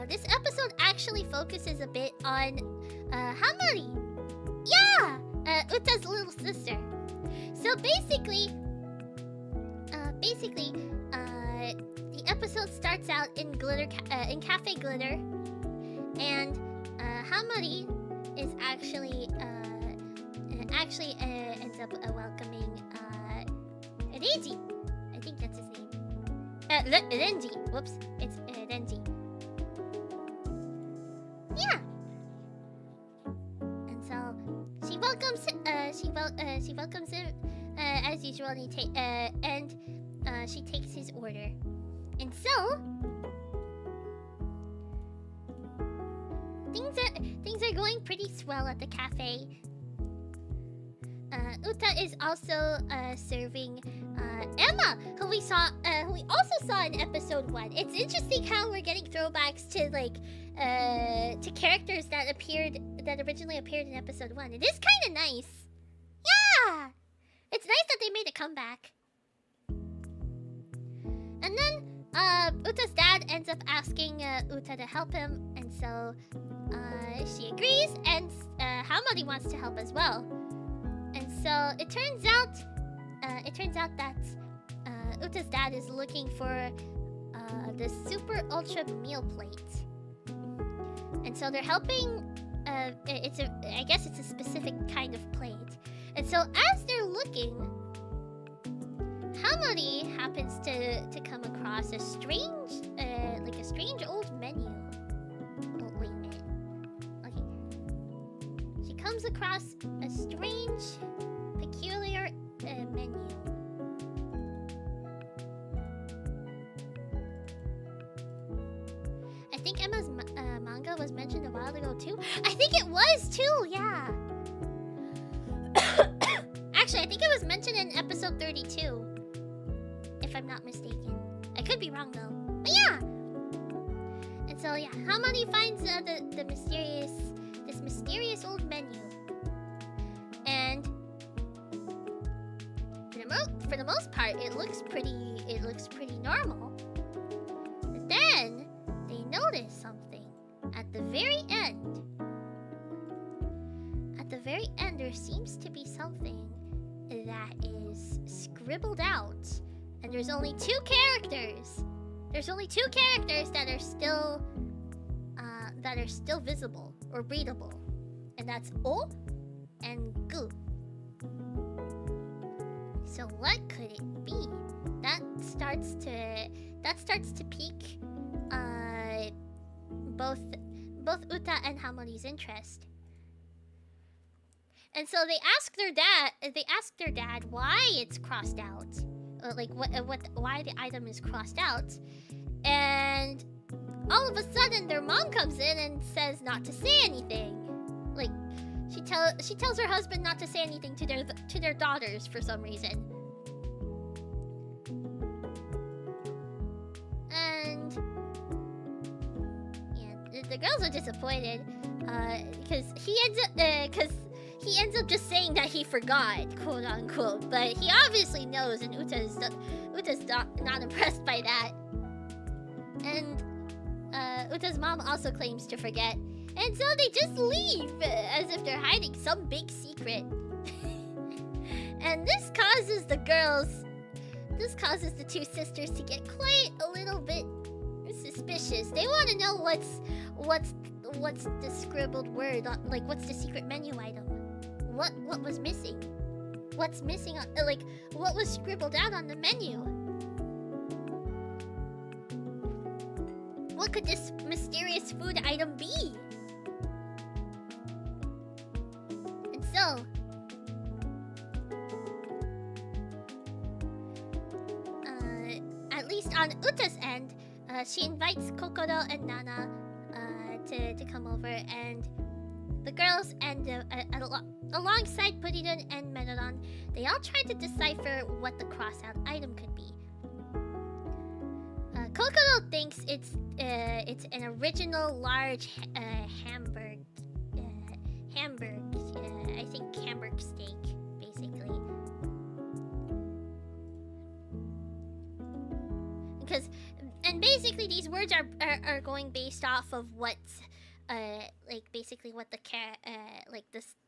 this episode actually focuses a bit on Hamari. Yeah, Uta's little sister. So basically, the episode starts out in in Cafe Glitter, and Hamari is actually ends up welcoming Renji. I think that's his name. Renji. Whoops, it's Renji. Yeah. And so she welcomes him as usual, and she takes his order. And so things are going pretty swell at the cafe. Uta is also serving Emma, who we also saw in episode 1. It's interesting how we're getting throwbacks to to characters that originally appeared in episode 1. It is kind of nice. Yeah, it's nice that they made a comeback. And then Uta's dad ends up asking Uta to help him, and so she agrees, and Hamari wants to help as well. And so it turns out that Uta's dad is looking for the super ultra meal plate, and so they're helping. I guess it's a specific kind of plate, and so as they're looking, Hamari happens to come across a strange old menu. Oh, wait a minute. Okay. She comes across a strange, peculiar menu. I think Emma's manga was mentioned a while ago too. I think it was too, yeah. Actually, I think it was mentioned in episode 32. If I'm not mistaken. I could be wrong though. But yeah! And so yeah, Hamari finds this mysterious old menu. And for the most part, it looks pretty normal. But then they notice something at the very end. At the very end, there seems to be something that is scribbled out. And there's only two characters. There's only two characters that are still visible or readable, and that's O and Gu. So what could it be? That starts to pique both Uta and Hamari's interest. And so they ask their dad why it's crossed out. Why the item is crossed out, and all of a sudden their mom comes in and says not to say anything. Like she tells her husband not to say anything to their daughters for some reason. And yeah, the girls are disappointed because he ends up just saying that he forgot, quote unquote, but he obviously knows, and Uta's not impressed by that. And Uta's mom also claims to forget, and so they just leave as if they're hiding some big secret. And this causes the two sisters to get quite a little bit suspicious. They want to know what's the scribbled word, what's the secret menu item. What was missing? What's missing on, what was scribbled out on the menu? What could this mysterious food item be? And so, at least on Uta's end, she invites Kokoro and Nana to come over, and the girls and alongside Puridun and Merodon, they all try to decipher what the cross-out item could be. Kokoro thinks it's an original large hamburg. I think hamburg steak, basically. And basically these words are going based off of what's like basically what the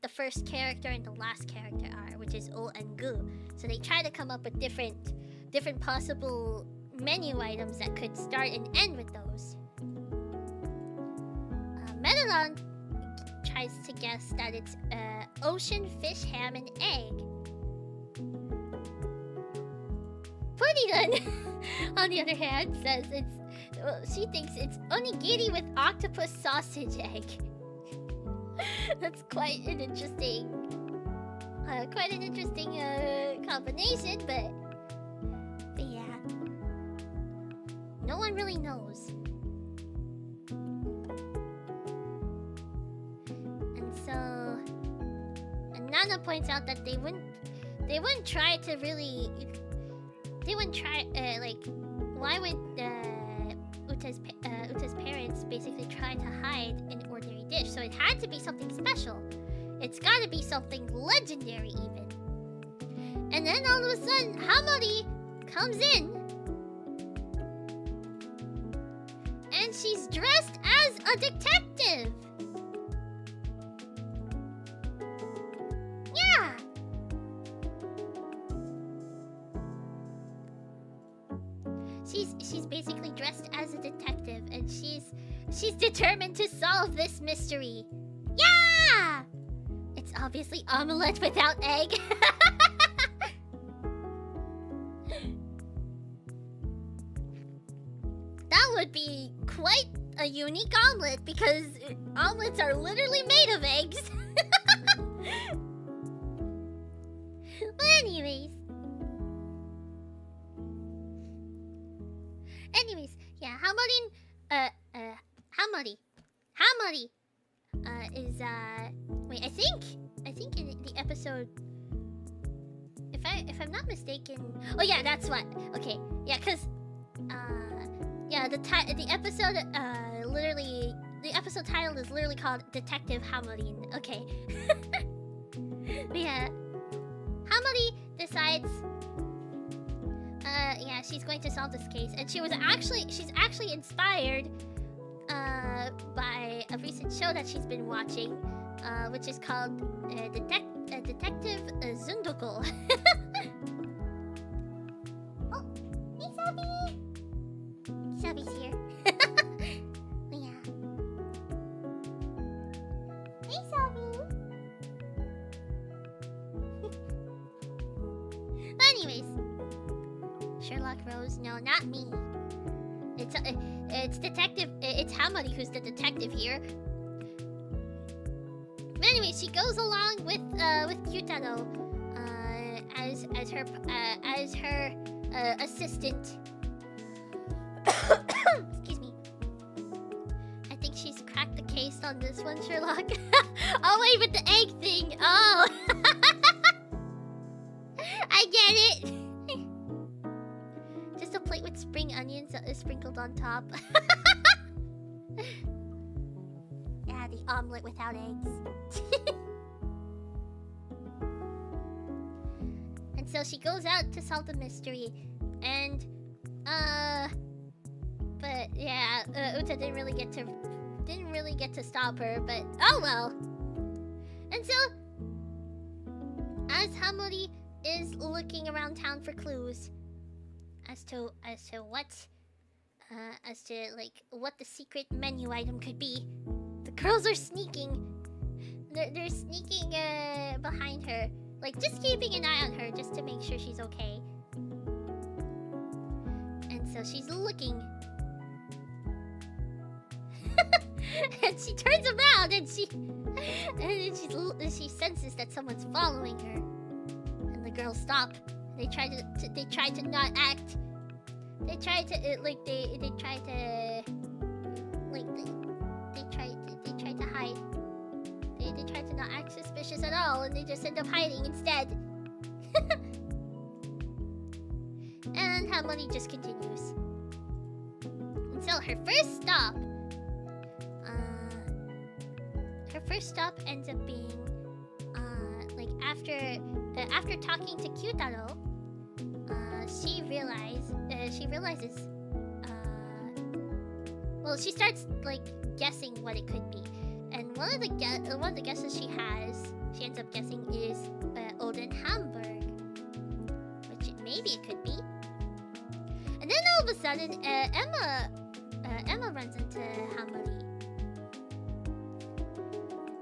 the first character and the last character are, which is O and Gu. So they try to come up with different possible menu items that could start and end with those. Metalon tries to guess that it's ocean fish, ham, and egg. Puridun, on the other hand, says she thinks it's onigiri with octopus sausage egg. That's quite an interesting combination, but yeah, no one really knows. And so, Nana points out that they wouldn't try to really. They wouldn't try, why would Uta's parents basically try to hide an ordinary dish? So it had to be something special. It's gotta be something legendary even. And then all of a sudden, Hamori comes in. And she's dressed as a detective. Yeah! She's basically dressed as a detective, and she's determined to solve this mystery. Yeah! It's obviously omelette without egg. That would be quite a unique omelet, because omelets are literally made of eggs. But anyways, yeah, Hamori is wait, I think in the episode, if I'm not mistaken, oh yeah, that's what. Okay, yeah, cause yeah, the episode literally, the episode title is literally called Detective Hamorin. Okay. But yeah, Hamori decides yeah, she's going to solve this case, and she's actually inspired by a recent show that she's been watching, which is called Detective Zundoko. Oh, hey Sabi! Sabi's here. Yeah. Hey Sabi! But anyways, Sherlock Rose, no, not me. It's detective. It's Hamori who's the detective here. But anyway, she goes along with Kyutaro as her assistant. Excuse me. I think she's cracked the case on this one, Sherlock. Oh wait, with the egg thing. Oh, I get it. Just a plate with spring onions sprinkled on top. Yeah, the omelet without eggs. And so she goes out to solve the mystery, and but yeah, Uta didn't really get to stop her, but oh well. And so, as Hamori is looking around town for clues as to what the secret menu item could be, the girls are sneaking. They're sneaking behind her, like just keeping an eye on her, just to make sure she's okay. And so she's looking. And she turns around and she senses that someone's following her. And the girls stop. They try to not act. They try to hide. They try to not act suspicious at all, and they just end up hiding instead. And Harmony just continues. And so her first stop ends up being after talking to Kyutaro, she realizes she starts guessing what it could be. And one of the guesses she ends up guessing is Odin Hamburg, which maybe it could be. And then all of a sudden, Emma runs into Hamburg,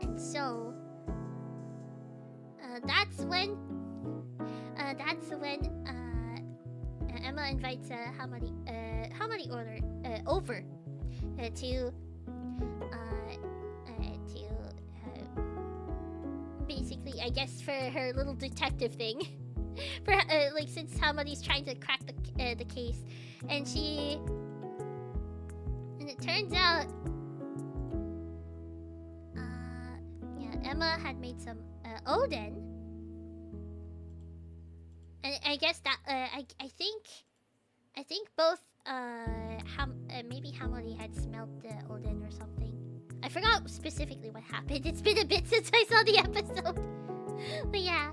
and so that's when Emma invites Hamburg over to basically, I guess, for her little detective thing. For since somebody's trying to crack the case, and it turns out, Emma had made some Odin, and I guess that I think both maybe Hamori had smelled the Odin or something. I forgot specifically what happened. It's been a bit since I saw the episode. But yeah.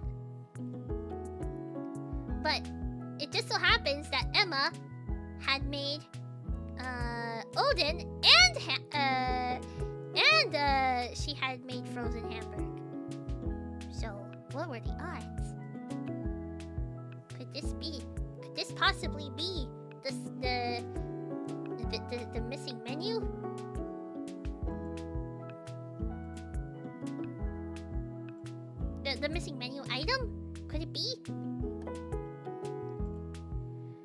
But it just so happens that Emma had made Odin and she had made frozen Hamburg. So what were the odds? Could this possibly be the missing menu? The missing menu item? Could it be?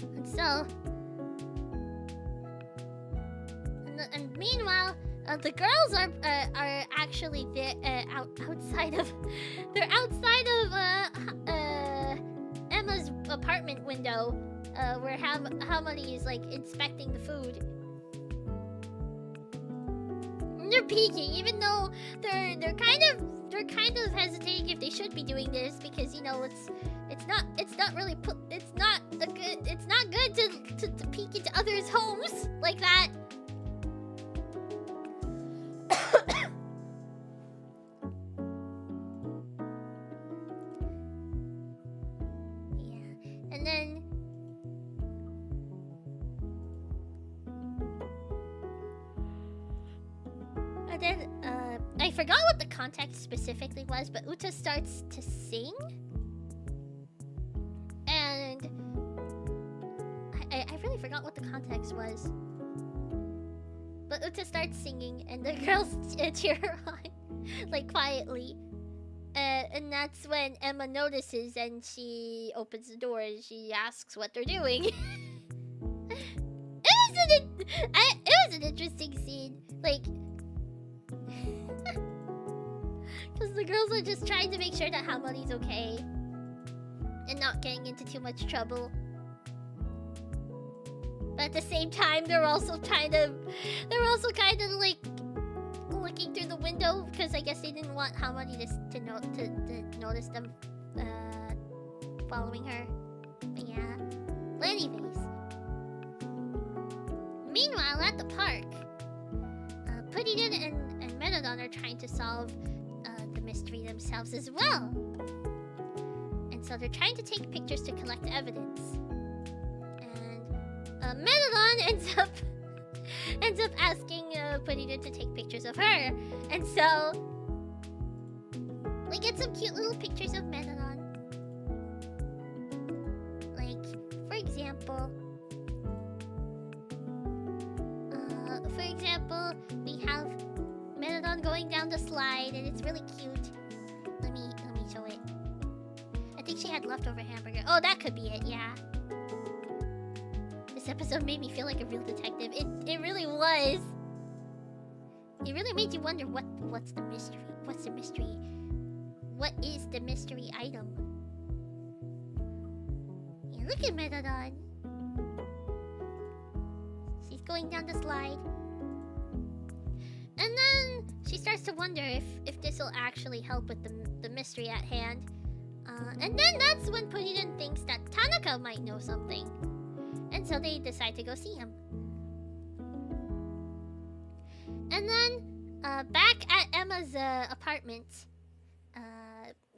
And so, and meanwhile, the girls are actually there outside of Emma's apartment window, where Hamadi is inspecting the food. And they're peeking, even though they're kind of hesitating if they should be doing this, because it's not good to peek into others' homes like that. Yeah, and then I forgot what the context specifically was, but Uta starts to sing, and I really forgot what the context was. But Uta starts singing, and the girls cheer her on, quietly. And that's when Emma notices, and she opens the door, and she asks what they're doing. It was an interesting scene, because the girls are just trying to make sure that Hamadi's okay and not getting into too much trouble. But at the same time, they're also kind of looking through the window, because I guess they didn't want Hamadi to notice them following her. But yeah. But anyways, meanwhile at the park, Puddington and Megalodon are trying to solve the mystery themselves as well. And so they're trying to take pictures to collect evidence. And Megalodon ends up asking Puddington to take pictures of her. And so we get some cute little pictures of Megalodon. For example, we have Megalodon going down the slide, and it's really cute. Let me show it. I think she had leftover hamburger. Oh, that could be it, yeah. This episode made me feel like a real detective. It really was. it really made you wonder what's the mystery? What's the mystery? What is the mystery item? Yeah, look at Metadon. She's going down the slide. And then she starts to wonder if this will actually help with the mystery at hand. And then that's when Puriden thinks that Tanaka might know something. And so they decide to go see him. And then, back at Emma's apartment,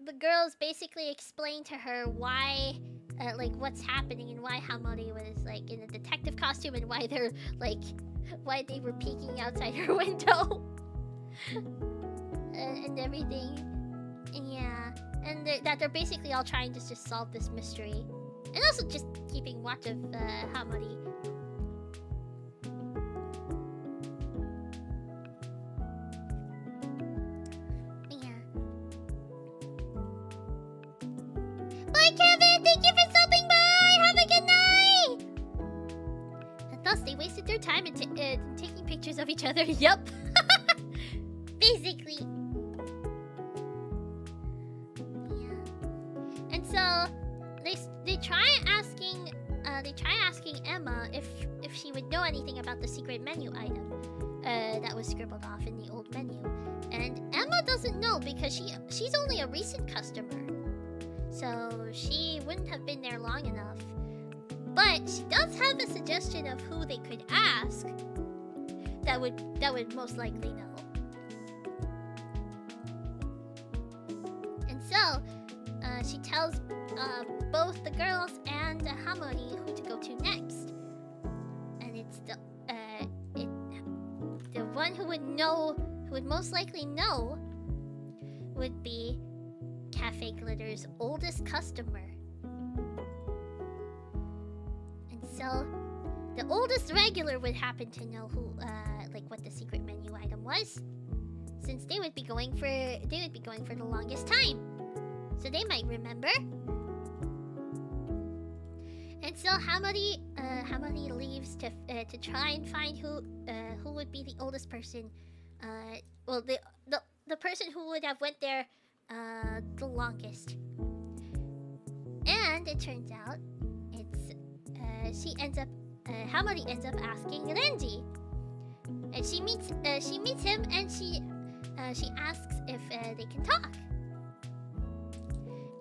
the girls basically explain to her why, like, what's happening and why Hamori was, like, in a detective costume and why they're, like, why they were peeking outside her window. And everything. Yeah. And that they're basically all trying to just solve this mystery. And also just keeping watch of Hamori. Bye, Kevin! Thank you for stopping by! Have a good night! And thus, they wasted their time in taking pictures of each other. Yup. Basically. Yeah. And so, they try asking Emma if she would know anything about the secret menu item that was scribbled off in the old menu. And Emma doesn't know because she's only a recent customer. So she wouldn't have been there long enough. But she does have a suggestion of who they could ask that would most likely know. And so she tells both the girls and Hamori who to go to next. And it's the one who would most likely know would be Cafe Glitter's oldest customer. And so the oldest regular would happen to know who like what the secret menu item was, since they would be going for the longest time. So they might remember. And so Hamori leaves to try and find who would be the oldest person. Well, the person who would have went there the longest. And it turns out Hamori ends up asking Renji. And she meets him, and she asks if they can talk.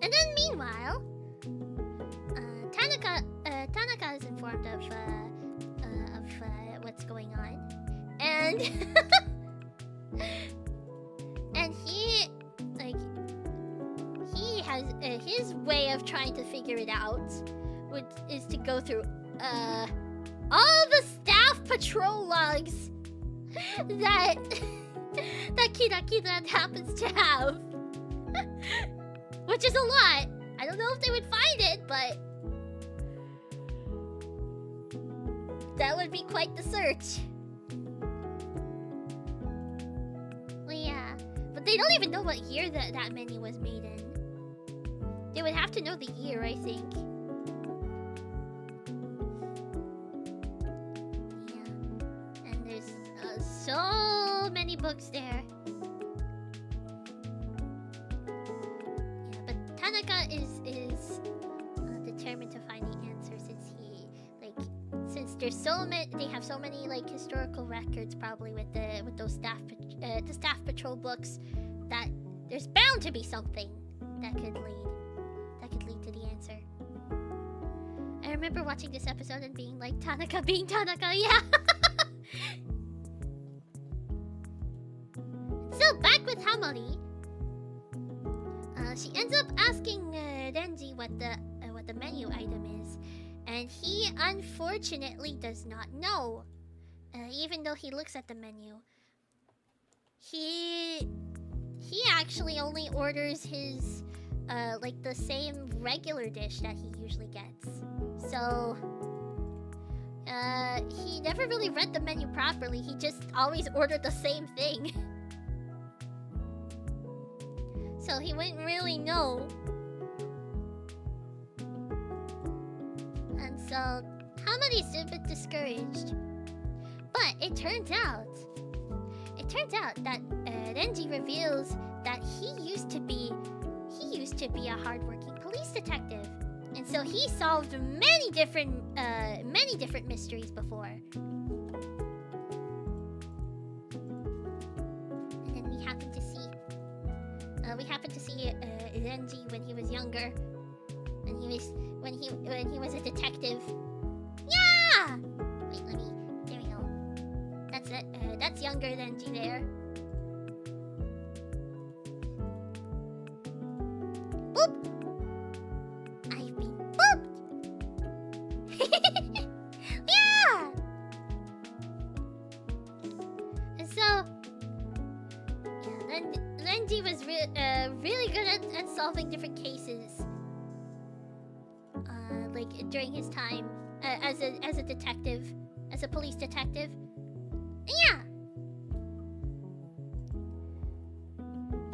And then meanwhile, Tanaka is informed of what's going on, and and he has his way of trying to figure it out is to go through all the staff patrol logs that Kira happens to have. Which is a lot. I don't know if they would find it, but that would be quite the search. Well, yeah. But they don't even know what year that menu was made in. They would have to know the year, I think. Yeah. And there's so many books there. Tanaka is determined to find the answer, since there's they have so many like historical records probably with those staff patrol books, that there's bound to be something that could lead to the answer. I remember watching this episode and being like, Tanaka being Tanaka, yeah. So back with Hamori. She ends up asking Renji what the menu item is, and he unfortunately does not know. Even though he looks at the menu, he actually only orders his like the same regular dish that he usually gets. So he never really read the menu properly. He just always ordered the same thing. So he wouldn't really know. And so Hamori's a bit discouraged. But it turns out turns out that Renji reveals that he used to be a hardworking police detective, and so he solved many different mysteries before. And then we happen to see Renji when he was younger, when he was a detective. Yeah. Wait, there we go. That's it. That's younger Renji there. Boop! I've been booped! Yeah! And so, yeah, Renji was really good at solving different cases. Like during his time as a detective, as a police detective. Yeah!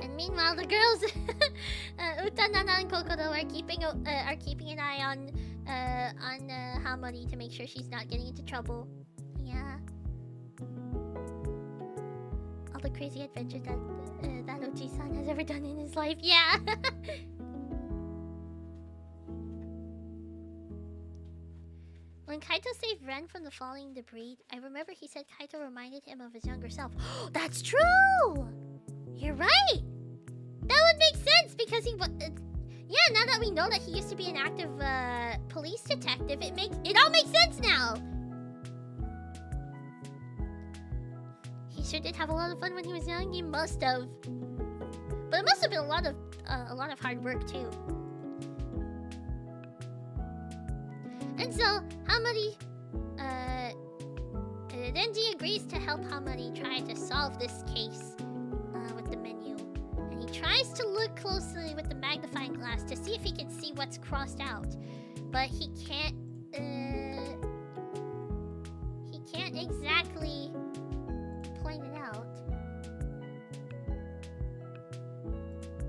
And meanwhile, the girls, Uta, Nana, and Kokoro are keeping an eye on Hamori to make sure she's not getting into trouble. Yeah. All the crazy adventures that Oji-san has ever done in his life. Yeah. When Kaito saved Ren from the falling debris, I remember he said Kaito reminded him of his younger self. That's true! You're right! That would make sense because he was... yeah, now that we know that he used to be an active police detective, it all makes sense now! He sure did have a lot of fun when he was young. He must have. But it must have been a lot of hard work too. And so, Hamori, Renji agrees to help Hamori try to solve this case with the menu. And he tries to look closely with the magnifying glass to see if he can see what's crossed out. But he can't exactly point it out.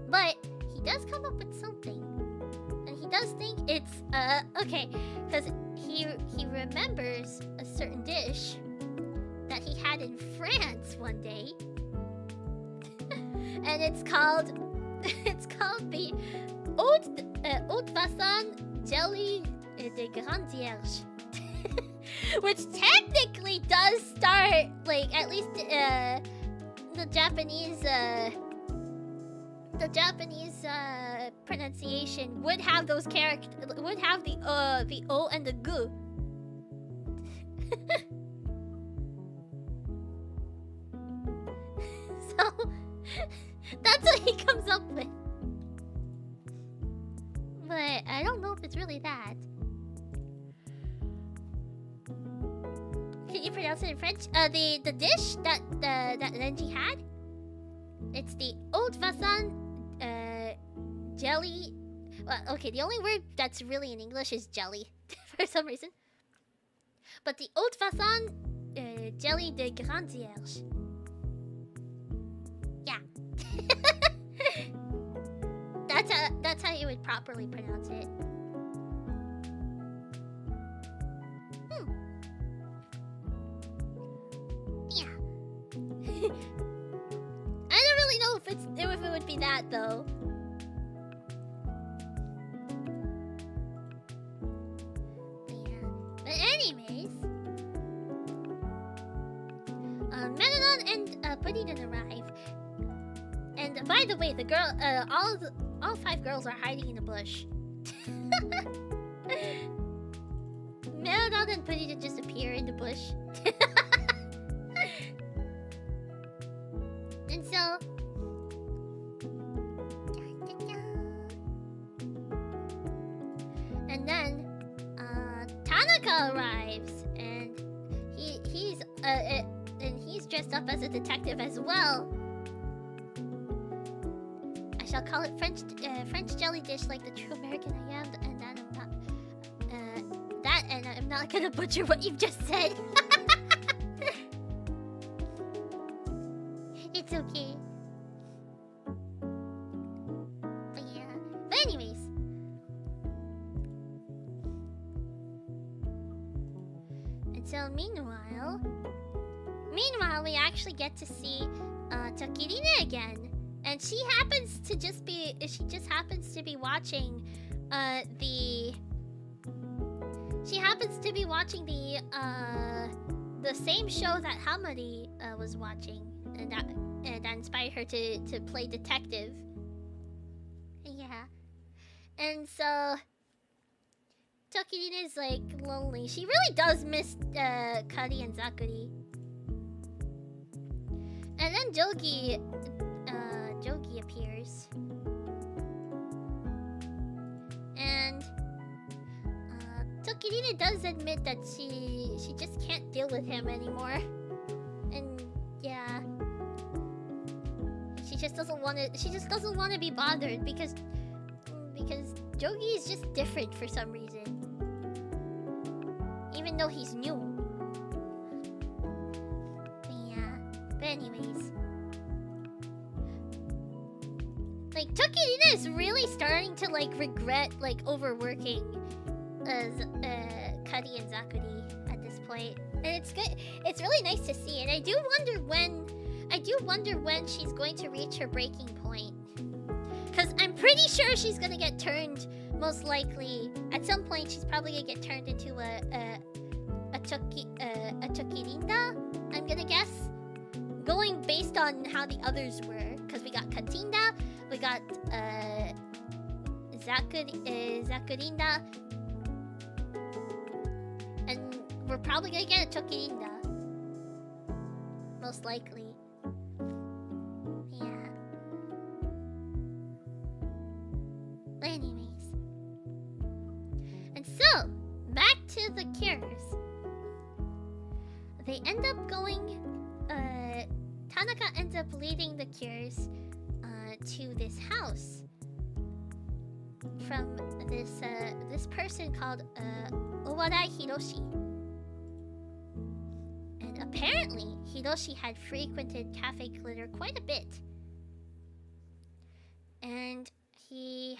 But he does come up with something. And he does think it's, okay, because he remembers a certain dish that he had in France one day. And it's called the Haute Bassin Jelly de Grandierge. Which technically does start, like, at least, the Japanese pronunciation would have those characters, would have the O and the G. So, that's what he comes up with. But I don't know if it's really that. Can you pronounce it in French? The dish that Renji had? It's the Haute Bassin jelly. Well, okay, the only word that's really in English is jelly for some reason. But the Haute Bassin jelly de Grandierge. Yeah. That's how you would properly pronounce it. Yeah. I don't really know if it would be that though. Yeah. But anyways, Megalon and Puddington arrive. And by the way, the girl, all 5 girls are hiding in the bush. Megalon and Puddington just appear in the bush. And so, and then Tanaka arrives, and he's dressed up as a detective as well. I shall call it French jelly dish like the true American I am, and that I'm not gonna butcher what you've just said. It's okay. But yeah. But anyways. And so meanwhile, we actually get to see Tokirine again. And she just happens to be watching the same show that Hamari was watching, and that inspired her to play detective. Yeah. And so Tokirine is like lonely. She really does miss Kari and Zakuri. And then Jogi appears. And Tokirine does admit that she just can't deal with him anymore. And yeah. She just doesn't want to be bothered because Jogi is just different for some reason. Even though he's new. Yeah. But anyways. Like, Tokirina is really starting to, like, regret, like, overworking Kari and Zakuri at this point. And it's good. It's really nice to see. And I do wonder when she's going to reach her breaking point. Because I'm pretty sure she's gonna get turned, most likely. At some point, she's probably gonna get turned into a Tokirinda, I'm gonna guess. Going based on how the others were. Because we got Katinda, we got Zakurinda, and we're probably gonna get a Tokirinda. Most likely. Yeah. Anyways. And so, back to the cures. They end up going, Tanaka ends up leading the cures to this house from this person called Owarai Hiroshi. And apparently, Hiroshi had frequented Cafe Glitter quite a bit. And he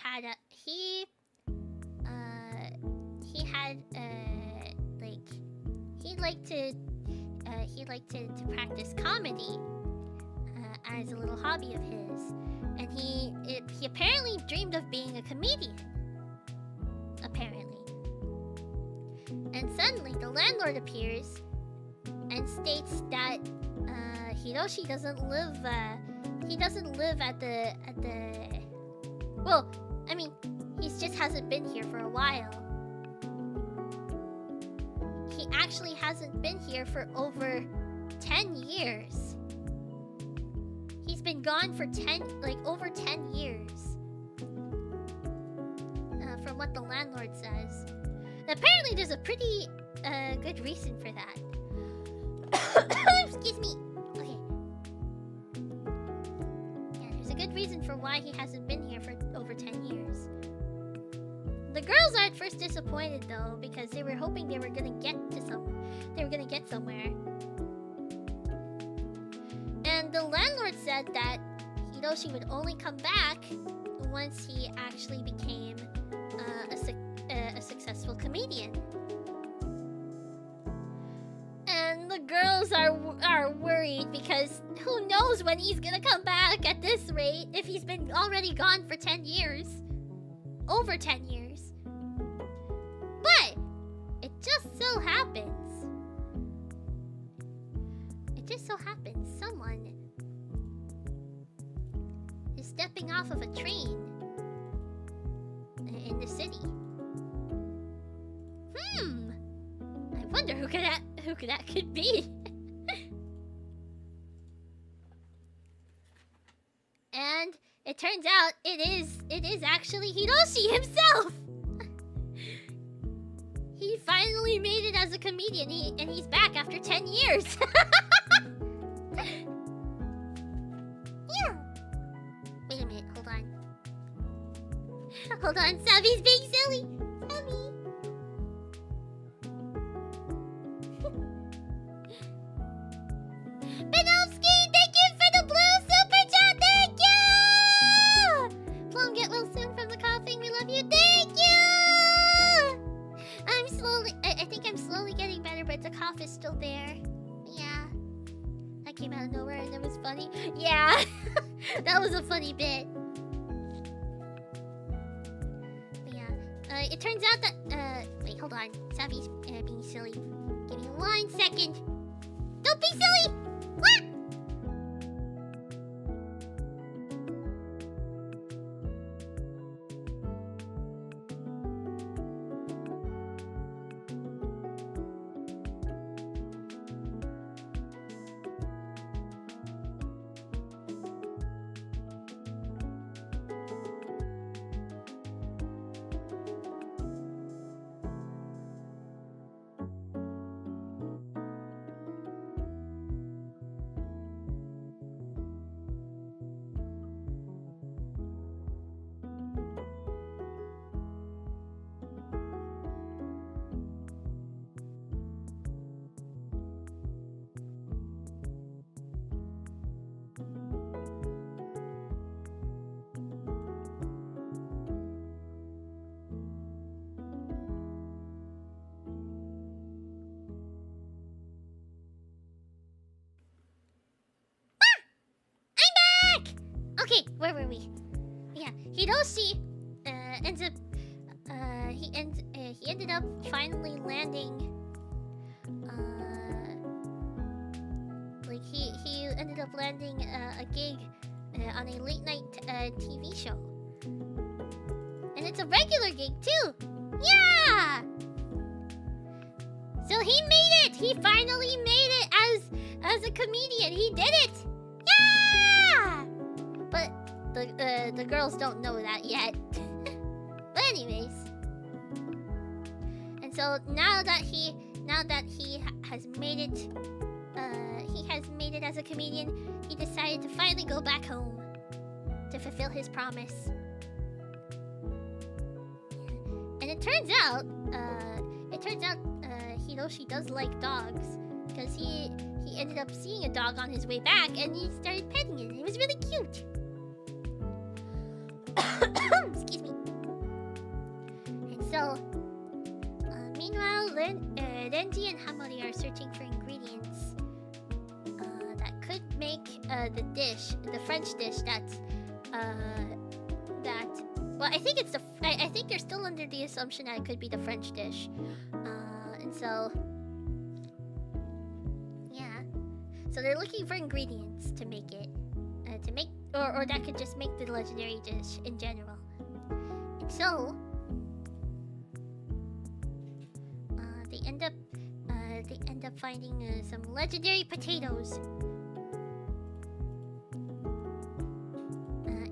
liked to practice comedy as a little hobby of his. And he apparently dreamed of being a comedian. Apparently. And suddenly the landlord appears and states that Hiroshi doesn't live at the well, I mean, he just hasn't been here for a while. He actually hasn't been here for over 10 years. He's been gone for over 10 years. From what the landlord says. And apparently there's a pretty good reason for that. Excuse me. Okay. Yeah, there's a good reason for why he hasn't been here for over 10 years. The girls are at first disappointed though, because they were hoping they were gonna get somewhere. And the landlord said that Hiroshi would only come back once he actually became a successful comedian. And the girls are worried because who knows when he's gonna come back at this rate if he's been already gone for 10 years. Over 10 years. But it just so happens someone is stepping off of a train in the city. I wonder who that could be. And it turns out it is actually Hiroshi himself. He finally made it as a comedian, and he's back after 10 years. Yeah. Wait a minute, hold on. Hold on, Sabi's being silly. Sabi. Benovsky, thank you for the blue super chat, thank you! Plum, get well soon from the coughing, we love you, thank you! I think I'm slowly getting better, but the cough is still there. Yeah. That came out of and it was funny. Yeah, that was a funny bit. But yeah, it turns out that wait, hold on. Savvy's being silly. Give me 1 second. Don't be silly. What? Okay, where were we? Yeah, Hiroshi ends up he ended up finally landing like he ended up landing a gig on a late night TV show. And it's a regular gig too. Yeah. So he made it. He finally made it as a comedian. He did it. Yeah. But the girls don't know that yet. But anyways, and so now that he has made it, he has made it as a comedian. He decided to finally go back home to fulfill his promise. And it turns out Hiroshi does like dogs, because he ended up seeing a dog on his way back and he started petting it. It was really cute. Excuse me. And so, meanwhile, Renji and Hamori are searching for ingredients that could make the French dish well, I think it's I think they're still under the assumption that it could be the French dish. And so, yeah. So they're looking for ingredients to make it, or that could just make the legendary dish in general. And so, they end up finding some legendary potatoes.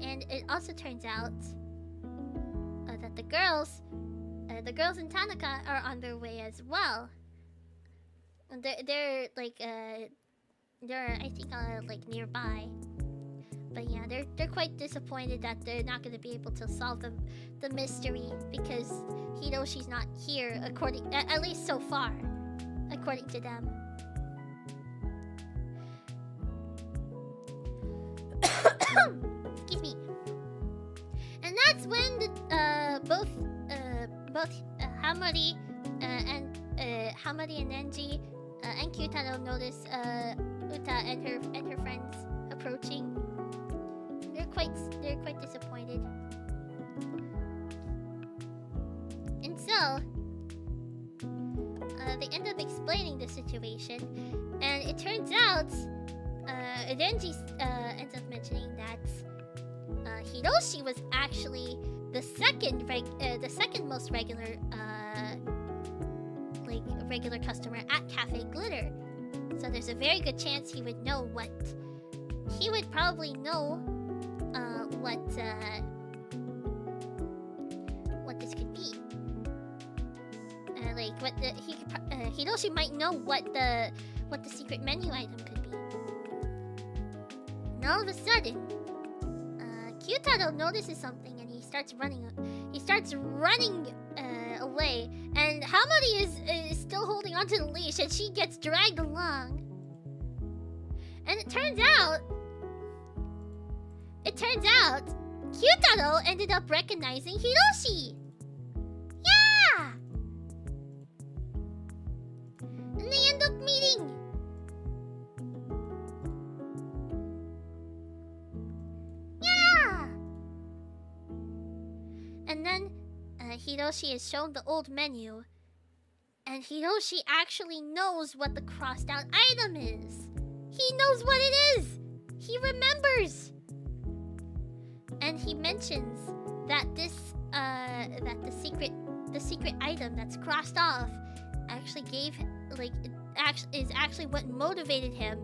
And it also turns out that the girls in Tanaka are on their way as well. They're I think like nearby. But yeah, they're quite disappointed that they're not going to be able to solve the mystery, because Hiroshi's not here, at least so far, according to them. Excuse me. And that's when both Hamori and Nenji and Kyutaro notice Uta and her friends approaching. They're quite disappointed. And so they end up explaining the situation, and it turns out Renji ends up mentioning that Hiroshi was actually the second most regular regular customer at Cafe Glitter. So there's a very good chance he would probably know what this could be. Hiroshi might know what the secret menu item could be. And all of a sudden, Kyutaro notices something and he starts running away. And Hamori is still holding onto the leash, and she gets dragged along. And it turns out Kyutaro ended up recognizing Hiroshi. Yeah! And they end up meeting. Hiroshi is shown the old menu, and Hiroshi actually knows what the crossed out item is. He knows what it is. He remembers. And he mentions that that the secret item that's crossed off actually is actually what motivated him.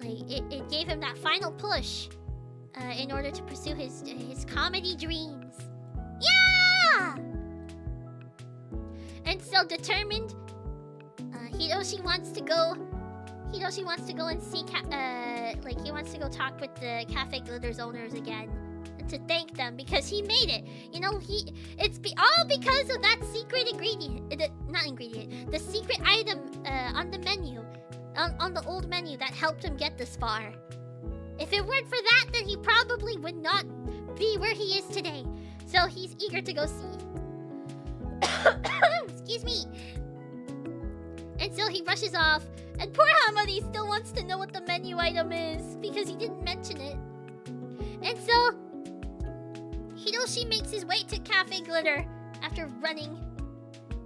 Like it gave him that final push in order to pursue his comedy dreams. Yeah! And so determined, Hiroshi wants to go and see he wants to go talk with the Cafe Glitter's owners again to thank them because he made it. You know, all because of that secret ingredient, the secret item on the menu, on the old menu that helped him get this far. If it weren't for that, then he probably would not be where he is today. So he's eager to go see. Excuse me. And so he rushes off, and poor Hamadi still wants to know what the menu item is because he didn't mention it. And so Hiroshi makes his way to Cafe Glitter after running,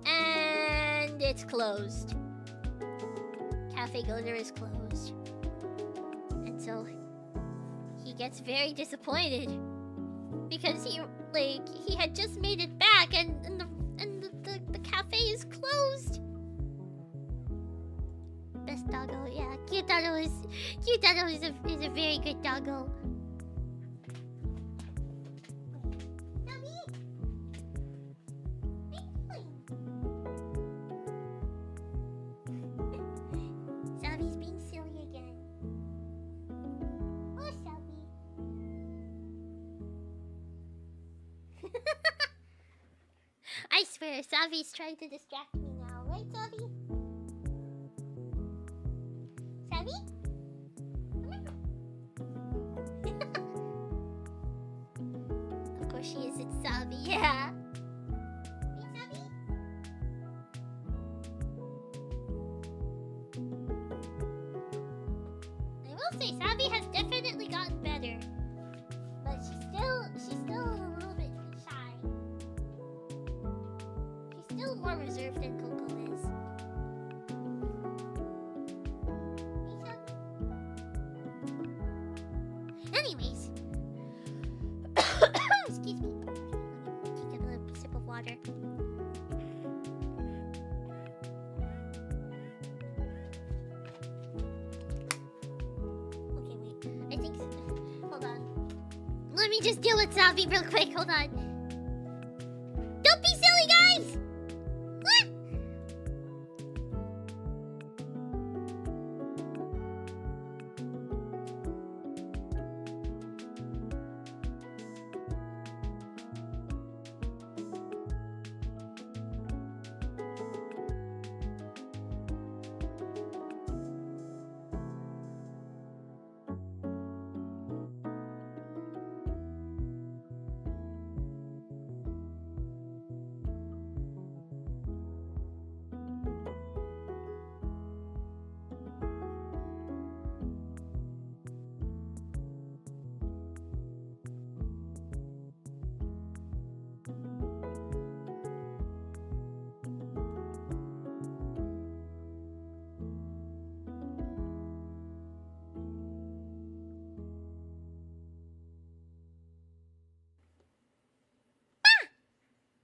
and it's closed. Cafe Glitter is closed. And so he gets very disappointed because he had just made it back, and the cafe is closed. Best doggo, yeah. Cute doggo is a very good doggo. Sabi's being silly again. Oh, Sabi. I swear, Savi's trying to distract me now, right, Savi? Savi? Of course she is, it's Savi, yeah. Hey, Savi? I will say, Savi has definitely gotten better. But she's still a little bit shy. She's still more reserved than Coco is. Anyways. Excuse me. Let me take a little sip of water. Okay, wait. I think... Hold on. Let me just deal with Savi real quick. Hold on. Don't be silly, guys! What?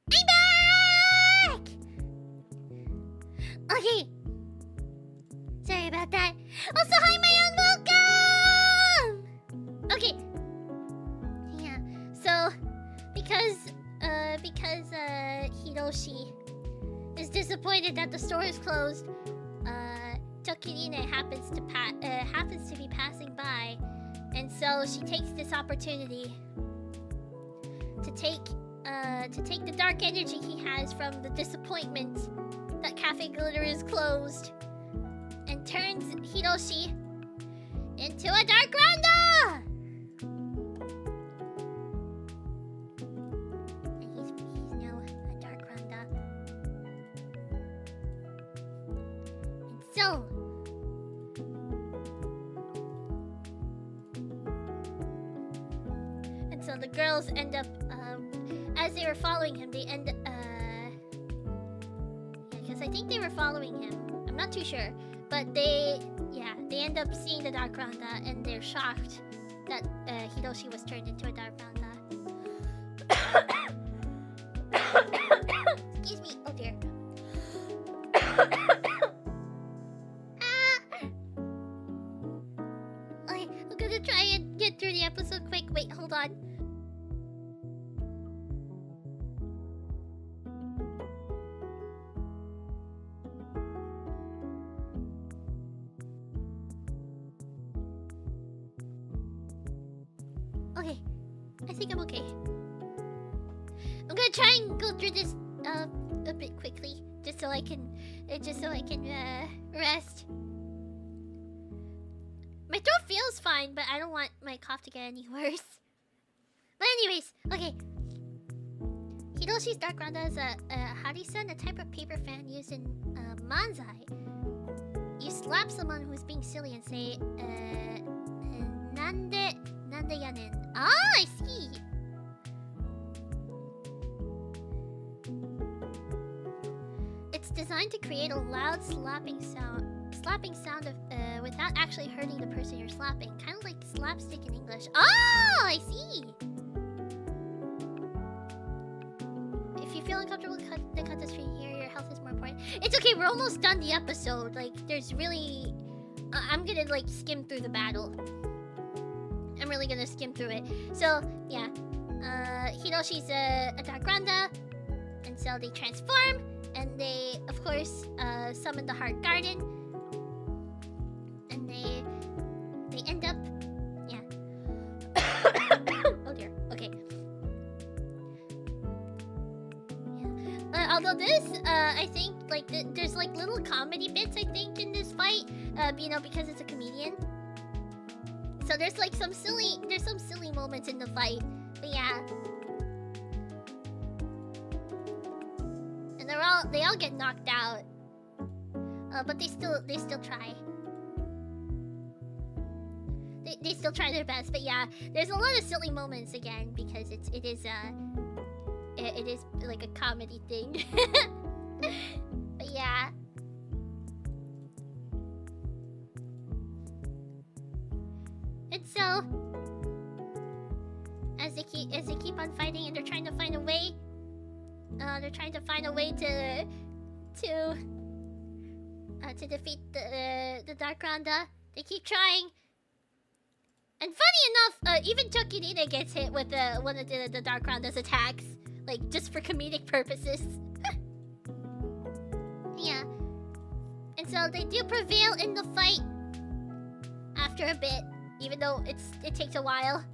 I'm back! Okay. Sorry about that. Also, hi, my young welcome! Okay. Yeah. So, because Hiroshi is disappointed that the store is closed, Tokirine happens to be passing by, and so she takes this opportunity to take the dark energy he has from the disappointment that Cafe Glitter is closed, and turns Hiroshi into a dark Ronda! And he's now a dark Ronda. And so the girls end up, as they were following him, they end following him. I'm not too sure, but they end up seeing the Dark Randa, and they're shocked that Hiroshi was turned into a Dark Randa. Excuse me. Oh dear. Okay, I'm gonna try and get through the episode quick. Wait, hold on. Okay, I think I'm okay. I'm gonna try and go through this a bit quickly, just so I can rest. My throat feels fine, but I don't want my cough to get any worse. But anyways, okay. Hiroshi's Dark Randa is a harisan, a type of paper fan used in manzai. You slap someone who's being silly and say, nande yanen. Ah, I see. It's designed to create a loud slapping sound of, without actually hurting the person you're slapping. Kind of like slapstick in English. Oh, I see. If you feel uncomfortable, cut the screen here. Your health is more important. It's okay. We're almost done the episode. Like, there's really... I'm gonna, like, skim through the battle. I'm really gonna skim through it. So, yeah. Hiroshi's a Dark Randa. And so they transform. And they, of course, summon the Heart Garden. And they end up... Yeah. Oh dear. Okay. Yeah. Although this, I think, like, there's, like, little comedy bits, I think, in this fight. You know, because it's a comedian. So there's, like, some silly moments in the fight. But yeah. And they all get knocked out. But they still try. They still try their best, but yeah, there's a lot of silly moments again because it is like a comedy thing. But yeah. And so as they keep on fighting and they're trying to find a way to defeat the Dark Randa. They keep trying. And funny enough, even Tokirina gets hit with one of the Dark Randa's attacks. Like, just for comedic purposes. Yeah. And so they do prevail in the fight. After a bit. Even though it takes a while.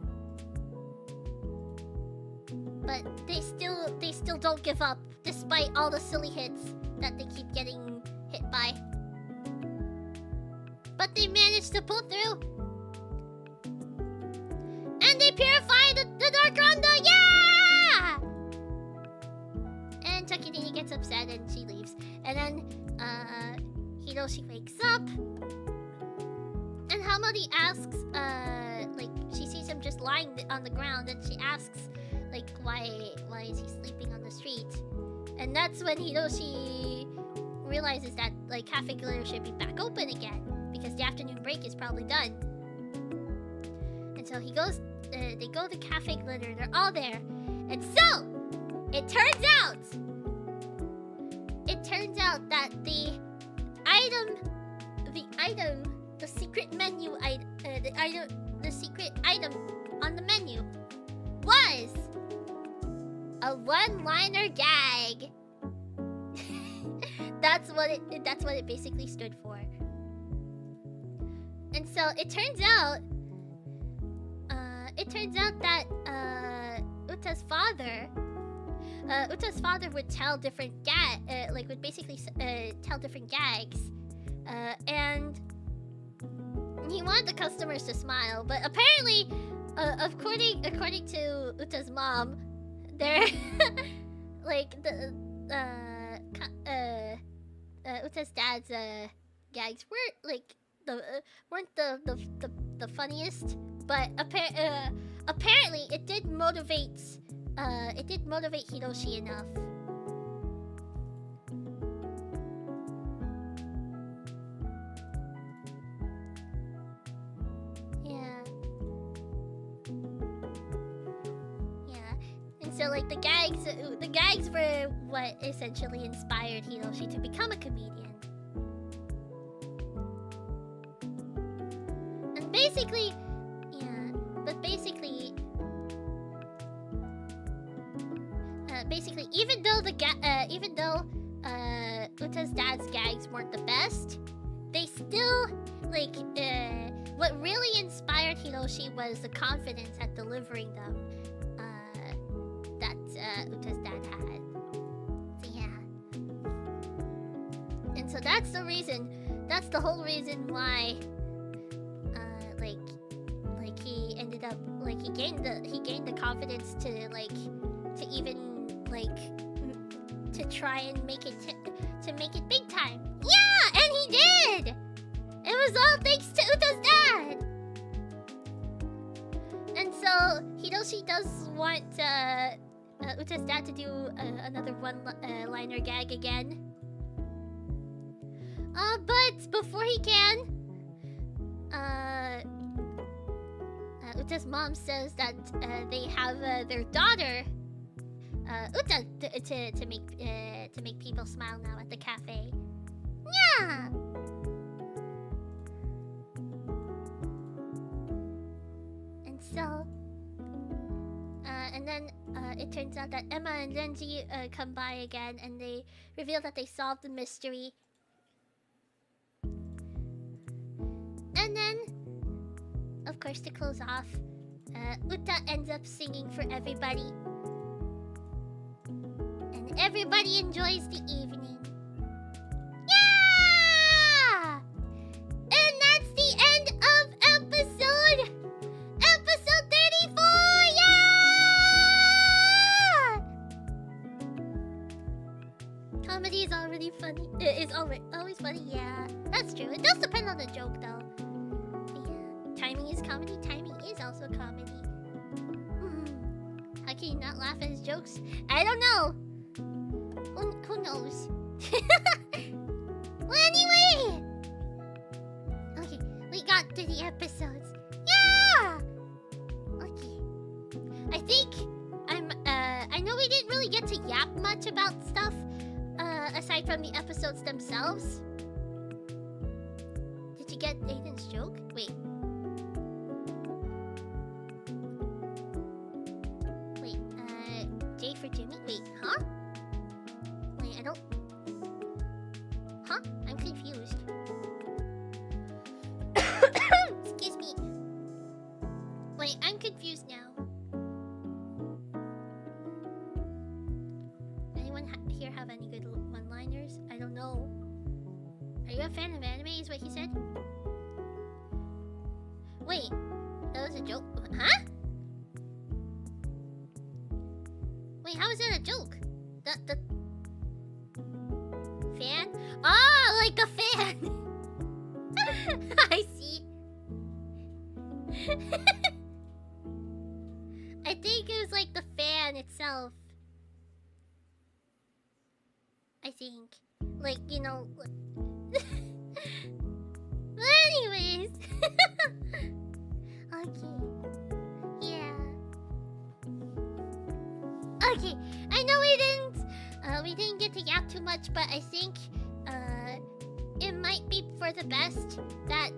But they still don't give up. Despite all the silly hits that they keep getting hit by. But they managed to pull through. And they purify the Dark Randa! Yeah! And Takidini gets upset and she leaves. And then, Hiroshi wakes up. And Hamadi asks, like, she sees him just lying on the ground. And she asks, like, why is he sleeping on the street? And that's when Hiroshi realizes that, like, Cafe Glitter should be back open again. Because the afternoon break is probably done. And so he goes, they go to Cafe Glitter, they're all there. And so, it turns out that the secret menu the secret item on the menu was a one-liner gag. That's what it basically stood for. And so it turns out that Uta's father would tell different would basically tell different gags, and he wanted the customers to smile, but apparently, according to Uta's mom, they're like Uta's dad's gags weren't the funniest, but apparently it did motivate Hiroshi enough. So like the gags were what essentially inspired Hiroshi to become a comedian. And basically, yeah, but basically, even though Uta's dad's gags weren't the best, they still like what really inspired Hiroshi was the confidence at delivering them that Uta's dad had. So yeah, and so that's the reason. That's the whole reason why he ended up he gained the confidence to even to try and make it big time. Yeah, and he did. It was all thanks to Uta's dad. And so Hiroshi does want Uta's dad to do another one-liner gag again. But before he can, Uta's mom says that they have their daughter, Uta, to make people smile now at the cafe. Yeah. And so, and then it turns out that Emma and Renji come by again, and they reveal that they solved the mystery. And then, of course, to close off, Uta ends up singing for everybody. And everybody enjoys the evening. Yeah! And that's the end of episode 34! Yeah! Comedy is already funny. It's always funny, yeah. That's true. It does depend on the joke, though. Timing is comedy. Timing is also comedy. How can you not laugh at his jokes? I don't know. Who knows? Well, anyway. Okay, we got to the episodes. Yeah. Okay. I think I know we didn't really get to yap much about stuff aside from the episodes themselves. Did you get Aiden's joke? Wait. J for Jimmy? Wait, huh? Wait, I don't... Huh? I'm confused. Excuse me. Wait, I'm confused now. Anyone here have any good one-liners? I don't know. Are you a fan of anime is what he said? Wait, that was a joke? Huh? Wait, how is that a joke? The fan? Oh, like a fan! I see. I think it was like the fan itself. I think. Like, you know... Anyways. Okay. Yeah. Okay, I know we didn't get to yap too much, but I think it might be for the best that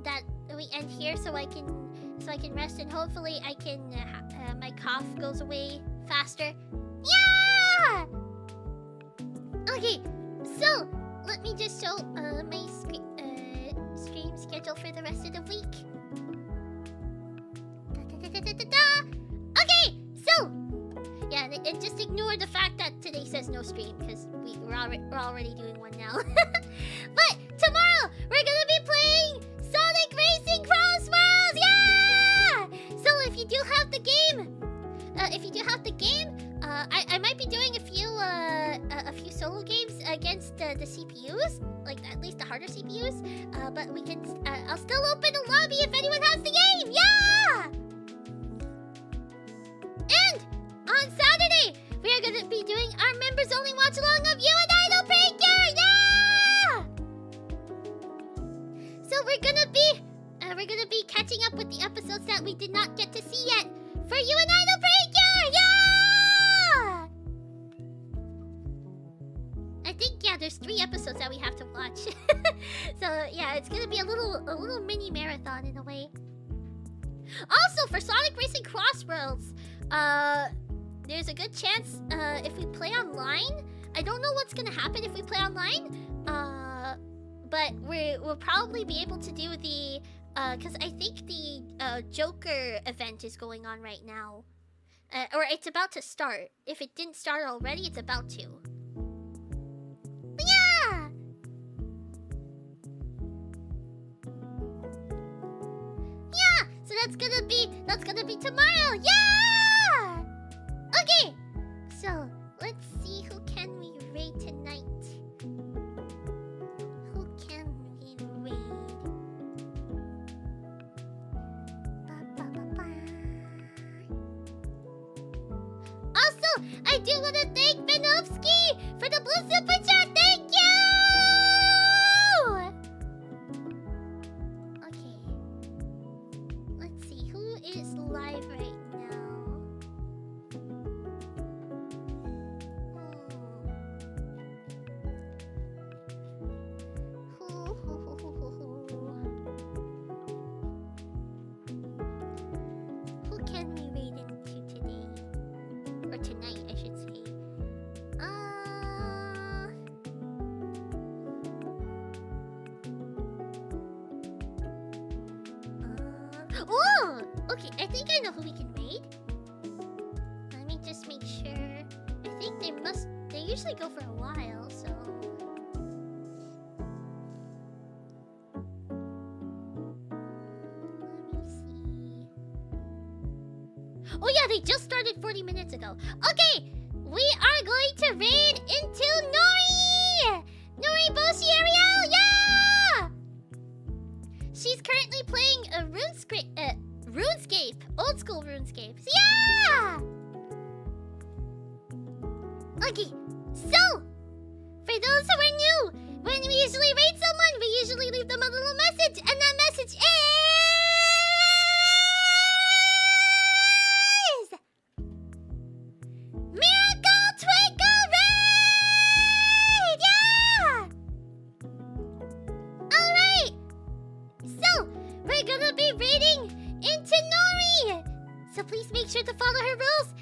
that we end here, so I can rest, and hopefully I can my cough goes away faster. Yeah. Okay, so let me just show my stream schedule for the rest of the week. Okay, so. Yeah, and just ignore the fact that today says no stream, because we're already doing one now. But tomorrow we're gonna be playing Sonic Racing Cross Worlds, yeah! So if you do have the game, I might be doing a few solo games against the CPUs, like at least the harder CPUs. But we can I'll still open a lobby if anyone has the game, yeah! And on Saturday, we are going to be doing our members-only watch-along of You and Idol Precure! Yeah! So we're gonna be catching up with the episodes that we did not get to see yet for You and Idol Precure! Yeah! little mini marathon in a way. Also, for Sonic Racing Crossworlds, there's a good chance if we play online. I don't know what's gonna happen if we play online. But we'll probably be able to do the because I think the Joker event is going on right now, or it's about to start. If it didn't start already, it's about to. Yeah. Yeah. So that's gonna be tomorrow. Yeah. Okay. So let's see who can we raid tonight. I do want to thank Benovsky for the blue super chat. Thank you! Okay. Let's see. Who is live right now? Who can we raid into today? Or tonight, I should say. Oh! Okay, I think I know who we can raid. Let me just make sure. I think they usually go for a while, so... Let me see. Oh yeah, they just started 40 minutes ago. Okay, we are going to raid into Nori! Nori Boshi Ariel, yeah! She's currently playing a RuneScape, old school RuneScape. Yeah! Okay, so, for those who are new, when we usually raid someone, we usually leave them a little message, and that message is... Miracle Twinkle Raid! Yeah! Alright! So, we're gonna be raiding into Nori! So please make sure to follow her rules